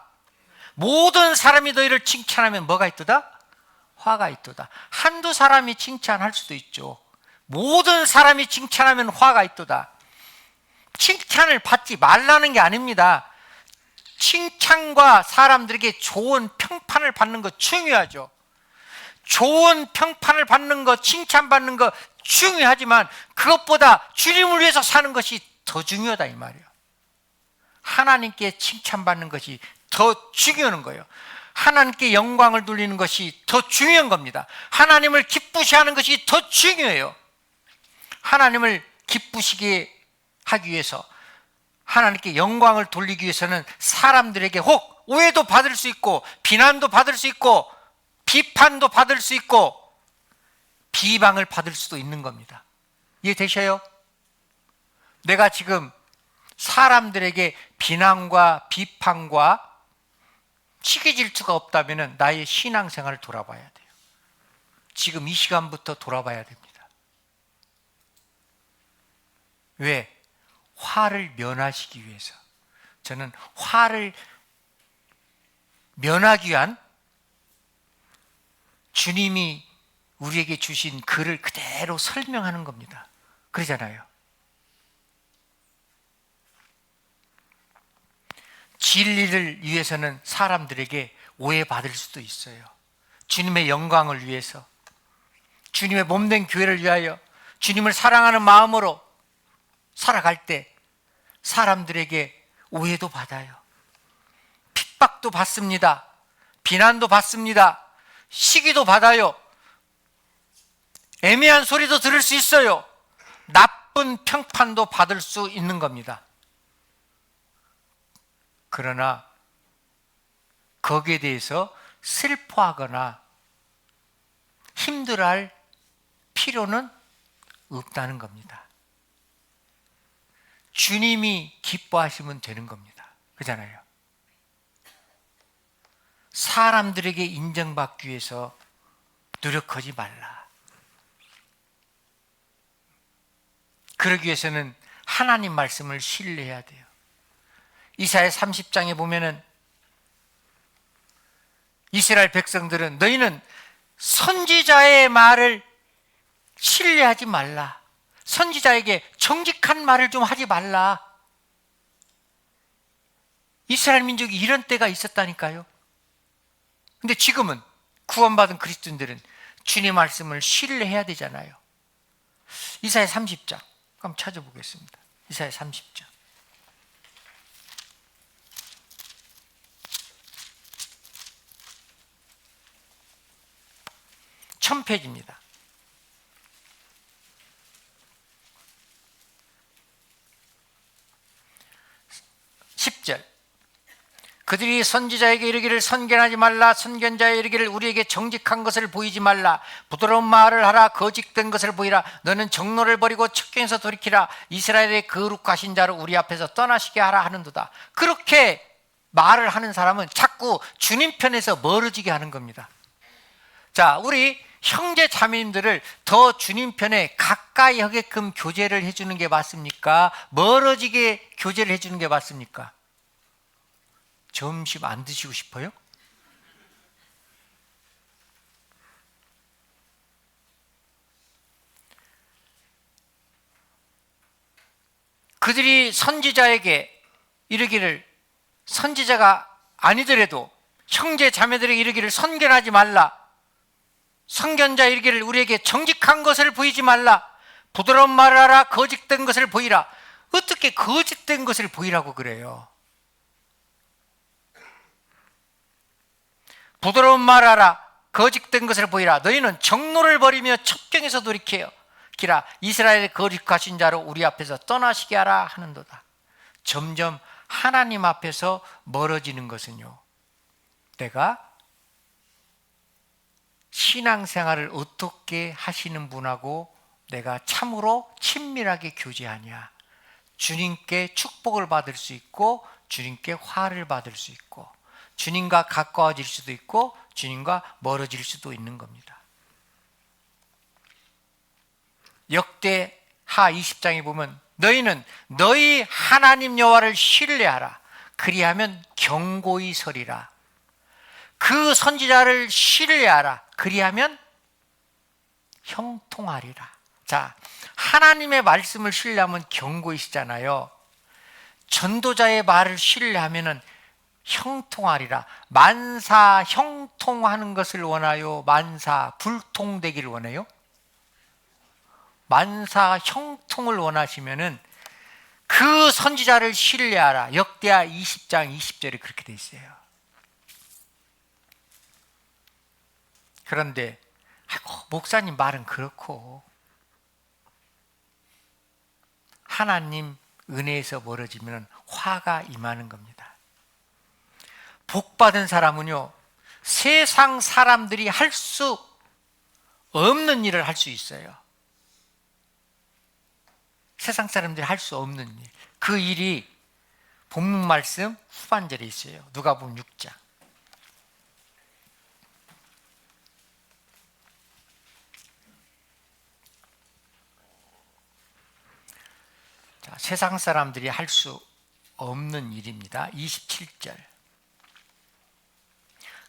모든 사람이 너희를 칭찬하면 뭐가 있도다? 화가 있도다. 한두 사람이 칭찬할 수도 있죠. 모든 사람이 칭찬하면 화가 있도다. 칭찬을 받지 말라는 게 아닙니다. 칭찬과 사람들에게 좋은 평판을 받는 거 중요하죠. 좋은 평판을 받는 거, 칭찬받는 거 중요하지만 그것보다 주님을 위해서 사는 것이 더 중요하다 이 말이에요. 하나님께 칭찬받는 것이 더 중요한 거예요. 하나님께 영광을 돌리는 것이 더 중요한 겁니다. 하나님을 기쁘시게 하는 것이 더 중요해요. 하나님을 기쁘시게 하기 위해서, 하나님께 영광을 돌리기 위해서는 사람들에게 혹 오해도 받을 수 있고, 비난도 받을 수 있고, 비판도 받을 수 있고, 비방을 받을 수도 있는 겁니다. 이해되셔요? 내가 지금 사람들에게 비난과 비판과 시기 질투가 없다면 나의 신앙생활을 돌아봐야 돼요. 지금 이 시간부터 돌아봐야 됩니다. 왜? 화를 면하시기 위해서. 저는 화를 면하기 위한 주님이 우리에게 주신 글을 그대로 설명하는 겁니다. 그러잖아요. 진리를 위해서는 사람들에게 오해받을 수도 있어요. 주님의 영광을 위해서, 주님의 몸된 교회를 위하여 주님을 사랑하는 마음으로 살아갈 때 사람들에게 오해도 받아요. 핍박도 받습니다. 비난도 받습니다. 시기도 받아요. 애매한 소리도 들을 수 있어요. 나쁜 평판도 받을 수 있는 겁니다. 그러나 거기에 대해서 슬퍼하거나 힘들어할 필요는 없다는 겁니다. 주님이 기뻐하시면 되는 겁니다. 그렇잖아요. 사람들에게 인정받기 위해서 노력하지 말라. 그러기 위해서는 하나님 말씀을 신뢰해야 돼요. 이사야 30장에 보면은 이스라엘 백성들은 너희는 선지자의 말을 신뢰하지 말라. 선지자에게 정직한 말을 좀 하지 말라. 이스라엘 민족이 이런 때가 있었다니까요. 근데 지금은 구원받은 그리스도인들은 주님 말씀을 신뢰해야 되잖아요. 이사야 30장 한번 찾아보겠습니다. 이사야 30장. 1000페이지입니다. 10절. 그들이 선지자에게 이르기를 선견하지 말라. 선견자에 이르기를 우리에게 정직한 것을 보이지 말라. 부드러운 말을 하라. 거짓된 것을 보이라. 너는 정로를 버리고 척경에서 돌이키라. 이스라엘의 거룩하신 자를 우리 앞에서 떠나시게 하라 하는도다. 그렇게 말을 하는 사람은 자꾸 주님 편에서 멀어지게 하는 겁니다. 자, 우리 형제 자매님들을 더 주님 편에 가까이 하게끔 교제를 해주는 게 맞습니까? 멀어지게 교제를 해주는 게 맞습니까? 점심 안 드시고 싶어요? 그들이 선지자에게 이르기를, 선지자가 아니더라도 형제 자매들에게 이르기를 선견하지 말라. 선견자 이르기를 우리에게 정직한 것을 보이지 말라. 부드러운 말을 하라. 거짓된 것을 보이라. 어떻게 거짓된 것을 보이라고 그래요? 부드러운 말을 하라. 거짓된 것을 보이라. 너희는 정로를 버리며 첩경에서 돌이키라. 이스라엘의 거룩하신 자로 우리 앞에서 떠나시게 하라 하는도다. 점점 하나님 앞에서 멀어지는 것은요, 내가 신앙생활을 어떻게 하시는 분하고 내가 참으로 친밀하게 교제하냐. 주님께 축복을 받을 수 있고 주님께 화를 받을 수 있고 주님과 가까워질 수도 있고 주님과 멀어질 수도 있는 겁니다. 역대하 20장에 보면 너희는 너희 하나님 여호와를 신뢰하라. 그리하면 경고히 서리라. 그 선지자를 신뢰하라. 그리하면 형통하리라. 자, 하나님의 말씀을 신뢰하면 경고이시잖아요. 전도자의 말을 신뢰하면은 형통하리라. 만사 형통하는 것을 원하요? 만사 불통되기를 원해요? 만사 형통을 원하시면은 그 선지자를 신뢰하라. 역대하 20장 20절에 그렇게 돼 있어요. 그런데 아이고, 목사님 말은 그렇고 하나님 은혜에서 멀어지면 화가 임하는 겁니다. 복받은 사람은요, 세상 사람들이 할 수 없는 일을 할 수 있어요. 세상 사람들이 할 수 없는 일. 그 일이 본문 말씀 후반절에 있어요. 누가복음 6장. 자, 세상 사람들이 할 수 없는 일입니다. 27절.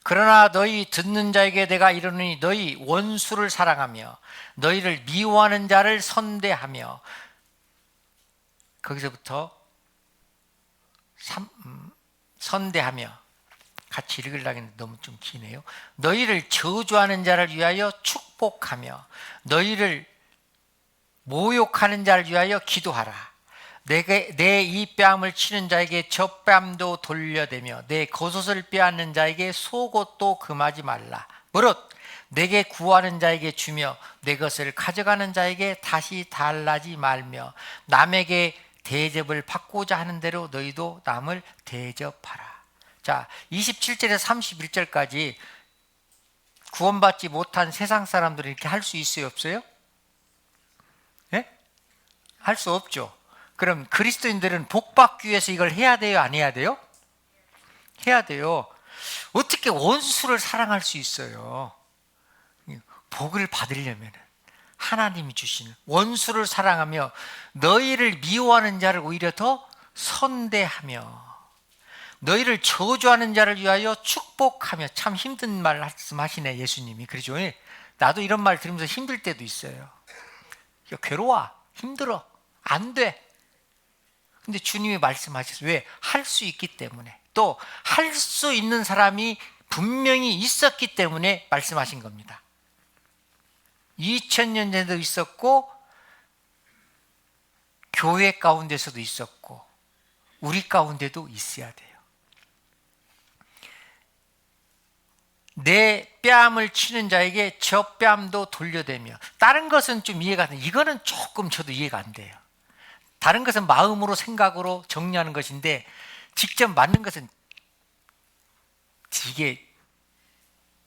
그러나 너희 듣는 자에게 내가 이르노니 너희 원수를 사랑하며 너희를 미워하는 자를 선대하며, 거기서부터 선대하며 같이 읽으려고 했는데 너무 좀 기네요. 너희를 저주하는 자를 위하여 축복하며 너희를 모욕하는 자를 위하여 기도하라. 내 이 뺨을 치는 자에게 저 뺨도 돌려대며 내 겉옷을 빼앗는 자에게 속옷도 금하지 말라. 무릇 내게 구하는 자에게 주며 내 것을 가져가는 자에게 다시 달라지 말며 남에게 대접을 받고자 하는 대로 너희도 남을 대접하라. 자, 27절에서 31절까지 구원받지 못한 세상 사람들은 이렇게 할 수 있어요, 없어요? 예? 할 수 없죠. 그럼 그리스도인들은 복받기 위해서 이걸 해야 돼요, 안 해야 돼요? 해야 돼요. 어떻게 원수를 사랑할 수 있어요? 복을 받으려면 하나님이 주시는, 원수를 사랑하며 너희를 미워하는 자를 오히려 더 선대하며 너희를 저주하는 자를 위하여 축복하며. 참 힘든 말씀하시네 예수님이. 그러죠? 나도 이런 말 들으면서 힘들 때도 있어요. 괴로워, 힘들어, 안 돼. 근데 주님이 말씀하셨어요. 왜? 할 수 있기 때문에. 또 할 수 있는 사람이 분명히 있었기 때문에 말씀하신 겁니다. 2000년 전에도 있었고 교회 가운데서도 있었고 우리 가운데도 있어야 돼요. 내 뺨을 치는 자에게 저 뺨도 돌려대며. 다른 것은 좀 이해가 돼요. 이거는 조금 저도 이해가 안 돼요. 다른 것은 마음으로 생각으로 정리하는 것인데 직접 맞는 것은 이게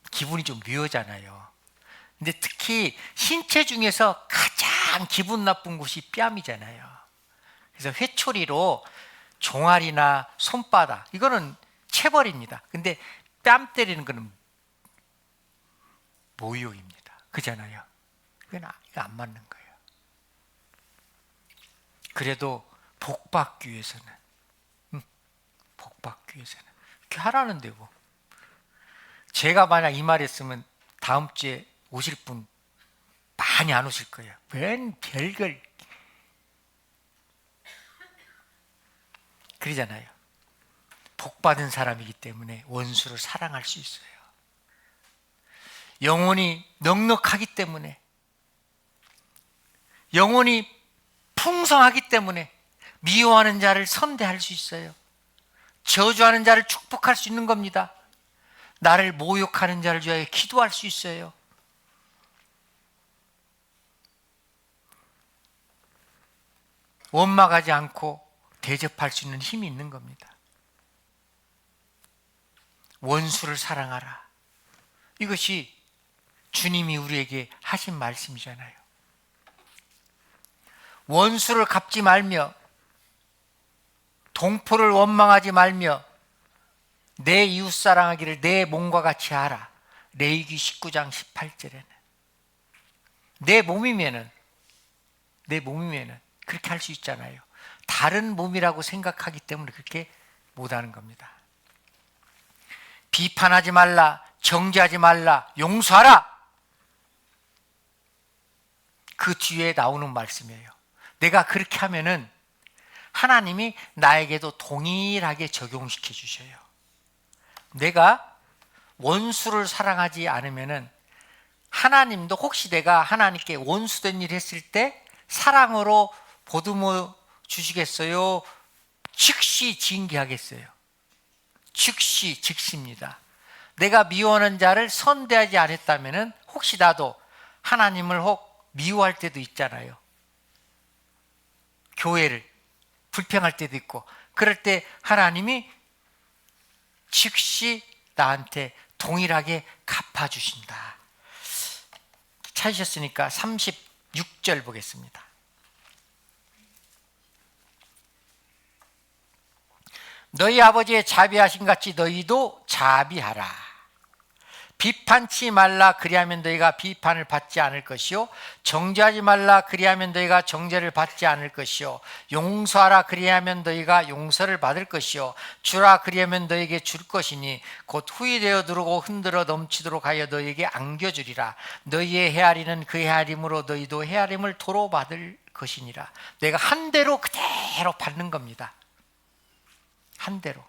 기분이 좀 묘하잖아요. 근데 특히 신체 중에서 가장 기분 나쁜 곳이 뺨이잖아요. 그래서 회초리로 종아리나 손바닥, 이거는 체벌입니다. 근데 뺨 때리는 거는 모욕입니다. 그잖아요. 이거 안 맞는 거예요. 그래도 복받기 위해서는, 복받기 위해서는 이렇게 하라는데 뭐. 제가 만약 이 말 했으면 다음 주에 오실 분 많이 안 오실 거예요. 웬 별걸 그러잖아요. 복받은 사람이기 때문에 원수를 사랑할 수 있어요. 영혼이 넉넉하기 때문에, 영혼이 풍성하기 때문에 미워하는 자를 선대할 수 있어요. 저주하는 자를 축복할 수 있는 겁니다. 나를 모욕하는 자를 위하여 기도할 수 있어요. 원망하지 않고 대접할 수 있는 힘이 있는 겁니다. 원수를 사랑하라. 이것이 주님이 우리에게 하신 말씀이잖아요. 원수를 갚지 말며 동포를 원망하지 말며 내 이웃 사랑하기를 내 몸과 같이 하라. 레위기 19장 18절에는 내 몸이면은 그렇게 할 수 있잖아요. 다른 몸이라고 생각하기 때문에 그렇게 못하는 겁니다. 비판하지 말라, 정죄하지 말라, 용서하라. 그 뒤에 나오는 말씀이에요. 내가 그렇게 하면은 하나님이 나에게도 동일하게 적용시켜 주셔요. 내가 원수를 사랑하지 않으면은 하나님도 혹시 내가 하나님께 원수된 일 했을 때 사랑으로 보듬어 주시겠어요? 즉시 징계하겠어요? 즉시입니다. 내가 미워하는 자를 선대하지 않았다면 혹시 나도 하나님을 혹 미워할 때도 있잖아요. 교회를 불평할 때도 있고, 그럴 때 하나님이 즉시 나한테 동일하게 갚아주신다. 찾으셨으니까 36절 보겠습니다. 너희 아버지의 자비하신 같이 너희도 자비하라. 비판치 말라, 그리하면 너희가 비판을 받지 않을 것이요, 정죄하지 말라, 그리하면 너희가 정죄를 받지 않을 것이요, 용서하라, 그리하면 너희가 용서를 받을 것이요, 주라, 그리하면 너희에게 줄 것이니 곧 후히 되어 누르고 흔들어 넘치도록 하여 너희에게 안겨주리라. 너희의 헤아리는 그 헤아림으로 너희도 헤아림을 도로 받을 것이니라. 내가 한 대로 그대로 받는 겁니다. 한 대로.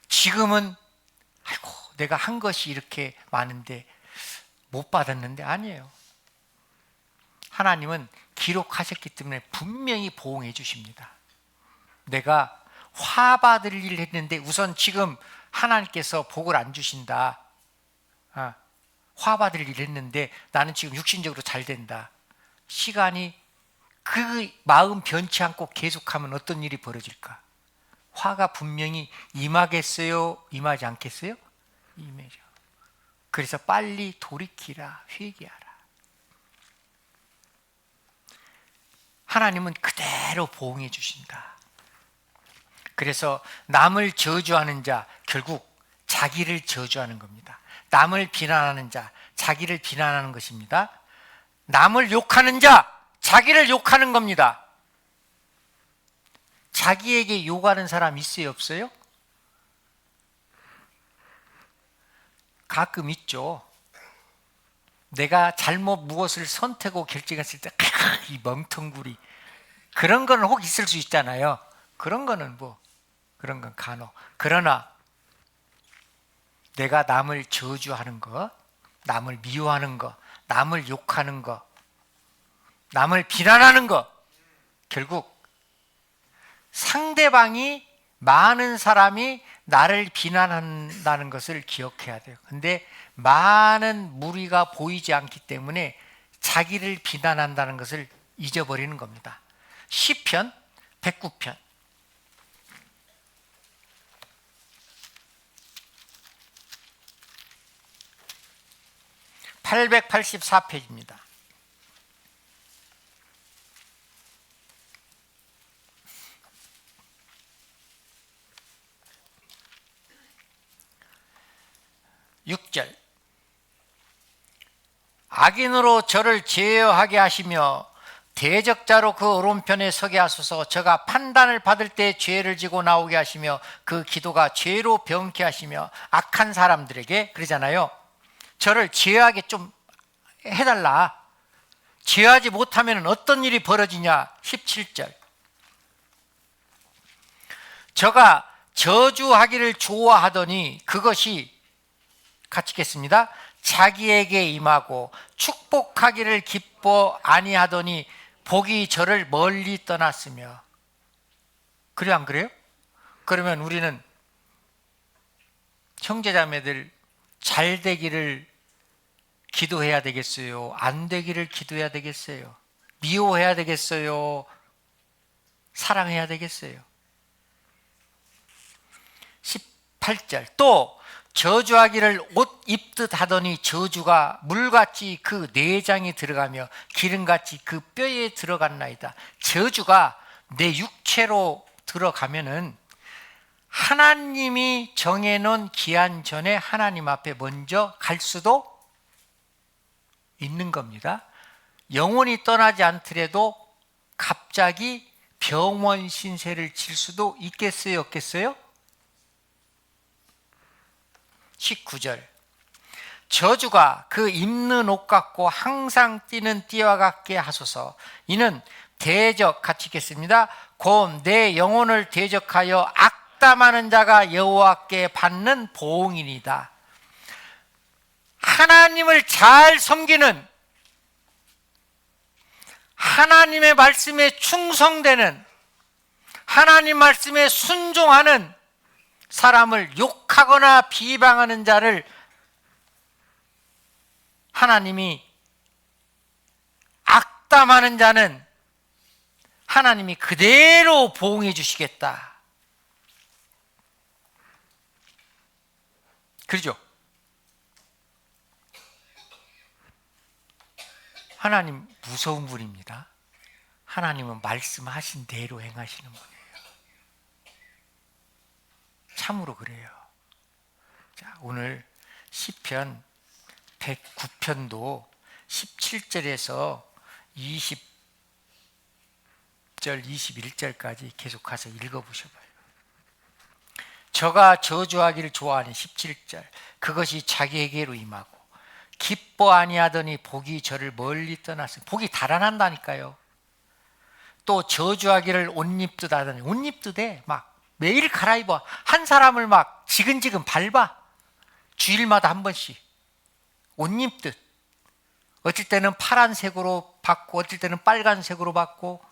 지금은 아이고, 내가 한 것이 이렇게 많은데 못 받았는데, 아니에요. 하나님은 기록하셨기 때문에 분명히 보응해 주십니다. 내가 화 받을 일을 했는데 우선 지금 하나님께서 복을 안 주신다. 화 받을 일을 했는데 나는 지금 육신적으로 잘 된다. 시간이 그 마음 변치 않고 계속하면 어떤 일이 벌어질까? 화가 분명히 임하겠어요? 임하지 않겠어요? 임해죠. 그래서 빨리 돌이키라, 회개하라. 하나님은 그대로 보응해 주신다. 그래서 남을 저주하는 자, 결국 자기를 저주하는 겁니다. 남을 비난하는 자, 자기를 비난하는 것입니다. 남을 욕하는 자, 자기를 욕하는 겁니다. 자기에게 욕하는 사람 있어요, 없어요? 가끔 있죠. 내가 잘못 무엇을 선택하고 결정했을 때, 이 멍텅구리. 그런 거는 혹 있을 수 있잖아요. 그런 거는 그런 건 간혹. 그러나 내가 남을 저주하는 것, 남을 미워하는 것, 남을 욕하는 것, 남을 비난하는 것, 결국 상대방이, 많은 사람이 나를 비난한다는 것을 기억해야 돼요. 근데 많은 무리가 보이지 않기 때문에 자기를 비난한다는 것을 잊어버리는 겁니다. 시편 109편 884페이지입니다. (6절) 악인으로 저를 제어하게 하시며 대적자로 그 오른편에 서게 하소서. 저가 판단을 받을 때 죄를 지고 나오게 하시며 그 기도가 죄로 병케 하시며. 악한 사람들에게 그러잖아요. 저를 제어하게 좀 해달라. 제어하지 못하면 어떤 일이 벌어지냐. 17절 저가 저주하기를 좋아하더니 그것이, 같이 읽겠습니다. 자기에게 임하고 축복하기를 기뻐 아니하더니 복이 저를 멀리 떠났으며. 그래, 안 그래요? 그러면 우리는 형제자매들 잘 되기를 기도해야 되겠어요? 안 되기를 기도해야 되겠어요? 미워해야 되겠어요? 사랑해야 되겠어요? 18절 또 저주하기를 옷 입듯 하더니 저주가 물같이 그 내장에 들어가며 기름같이 그 뼈에 들어갔나이다. 저주가 내 육체로 들어가면은 하나님이 정해놓은 기한 전에 하나님 앞에 먼저 갈 수도 있는 겁니다. 영혼이 떠나지 않더라도 갑자기 병원 신세를 칠 수도 있겠어요, 없겠어요? 19절 저주가 그 입는 옷 같고 항상 뛰는 띠와 같게 하소서. 이는 대적, 같이 읽겠습니다. 곧 내 영혼을 대적하여 악담하는 자가 여호와께 받는 보응이니이다. 하나님을 잘 섬기는, 하나님의 말씀에 충성되는, 하나님 말씀에 순종하는 사람을 욕하거나 비방하는 자를 하나님이 악담하는 자는 하나님이 그대로 보응해 주시겠다. 그러죠? 하나님 무서운 분입니다. 하나님은 말씀하신 대로 행하시는 분이에요. 참으로 그래요. 자, 오늘 시편 109편도 17절에서 20절, 21절까지 계속 가서 읽어보셔봐요. 저가 저주하기를 좋아하는 17절, 그것이 자기에게로 임하고 기뻐 아니하더니 복이 저를 멀리 떠났어요. 복이 달아난다니까요. 또 저주하기를 옷 입듯 하더니 옷 입듯해. 막 매일 갈아입어. 한 사람을 막 지근지근 밟아. 주일마다 한 번씩 옷 입듯. 어쩔 때는 파란색으로 받고 어쩔 때는 빨간색으로 받고.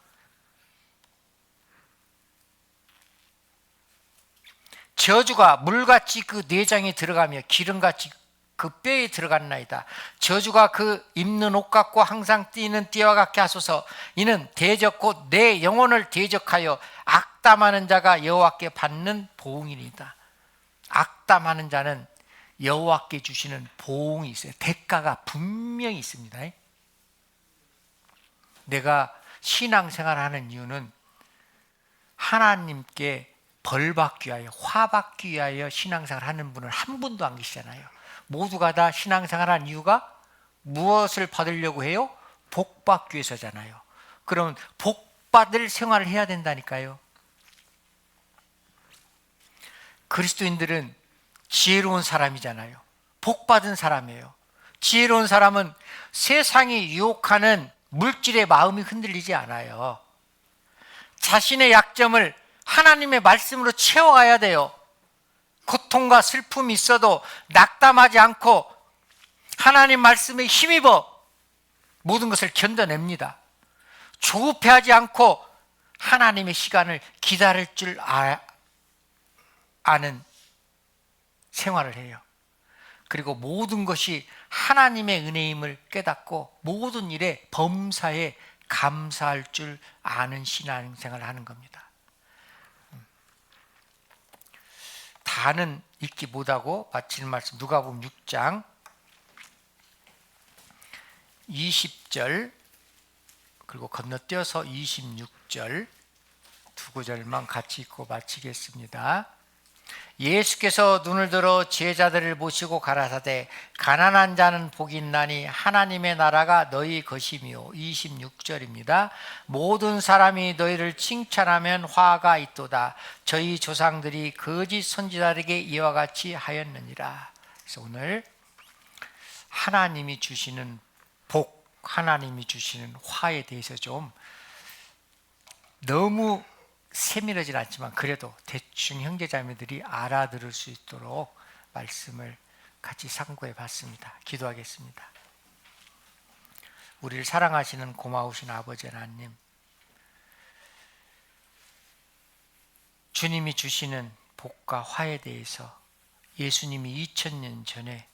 저주가 물같이 그 내장에 들어가며 기름같이 그 뼈에 들어갔나이다. 저주가 그 입는 옷 같고 항상 뛰는 띠와 같게 하소서. 이는 대적 곧 내 영혼을 대적하여 악담하는 자가 여호와께 받는 보응이니이다. 악담하는 자는 여호와께 주시는 보응이 있어요. 대가가 분명히 있습니다. 내가 신앙생활하는 이유는 하나님께 벌받기 위하여, 화받기 위하여 신앙생활하는 분은 한 분도 안 계시잖아요. 모두가 다 신앙생활한 이유가 무엇을 받으려고 해요? 복받기 위해서잖아요. 그럼 복받을 생활을 해야 된다니까요. 그리스도인들은 지혜로운 사람이잖아요. 복받은 사람이에요. 지혜로운 사람은 세상이 유혹하는 물질의 마음이 흔들리지 않아요. 자신의 약점을 하나님의 말씀으로 채워가야 돼요. 고통과 슬픔이 있어도 낙담하지 않고 하나님 말씀에 힘입어 모든 것을 견뎌냅니다. 조급해하지 않고 하나님의 시간을 기다릴 줄 아는 생활을 해요. 그리고 모든 것이 하나님의 은혜임을 깨닫고 모든 일에 범사에 감사할 줄 아는 신앙생활을 하는 겁니다. 다는 읽지 못하고 마치는 말씀 누가복음 6장 20절 그리고 건너뛰어서 26절 두 구절만 같이 읽고 마치겠습니다. 예수께서 눈을 들어 제자들을 모시고 가라사대 가난한 자는 복이 있나니 하나님의 나라가 너희 것이며 26절입니다. 모든 사람이 너희를 칭찬하면 화가 있도다. 저희 조상들이 거짓 선지자에게 이와 같이 하였느니라. 그래서 오늘 하나님이 주시는 복, 하나님이 주시는 화에 대해서 좀 너무 세밀하진 않지만 그래도 대충 형제자매들이 알아들을 수 있도록 말씀을 같이 상고해 봤습니다. 기도하겠습니다. 우리를 사랑하시는 고마우신 아버지 하나님, 주님이 주시는 복과 화에 대해서 예수님이 2000년 전에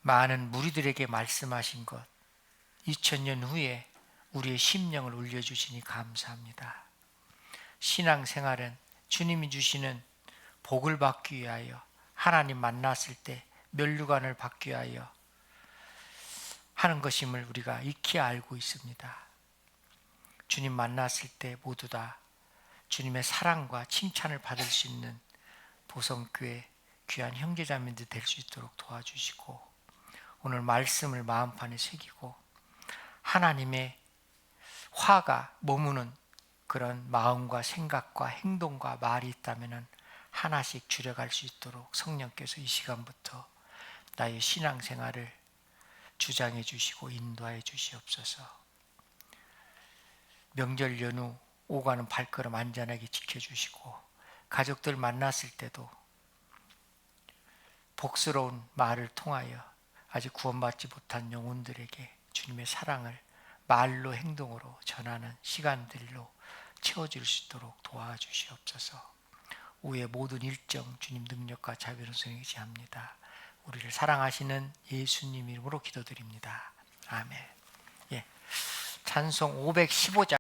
많은 무리들에게 말씀하신 것, 2000년 후에 우리의 심령을 울려주시니 감사합니다. 신앙생활은 주님이 주시는 복을 받기 위하여 하나님 만났을 때 면류관을 받기 위하여 하는 것임을 우리가 익히 알고 있습니다. 주님 만났을 때 모두 다 주님의 사랑과 칭찬을 받을 수 있는 보성교회 귀한 형제자매들 될 수 있도록 도와주시고 오늘 말씀을 마음판에 새기고 하나님의 화가 머무는 그런 마음과 생각과 행동과 말이 있다면 하나씩 줄여갈 수 있도록 성령께서 이 시간부터 나의 신앙생활을 주장해 주시고 인도하여 주시옵소서. 명절 연휴 오가는 발걸음 안전하게 지켜주시고 가족들 만났을 때도 복스러운 말을 통하여 아직 구원받지 못한 영혼들에게 주님의 사랑을 말로 행동으로 전하는 시간들로 채워질 수 있도록 도와주시옵소서. 후의 모든 일정 주님 능력과 자비로 의지합니다. 우리를 사랑하시는 예수님 이름으로 기도드립니다. 아멘. 예. 찬송 515장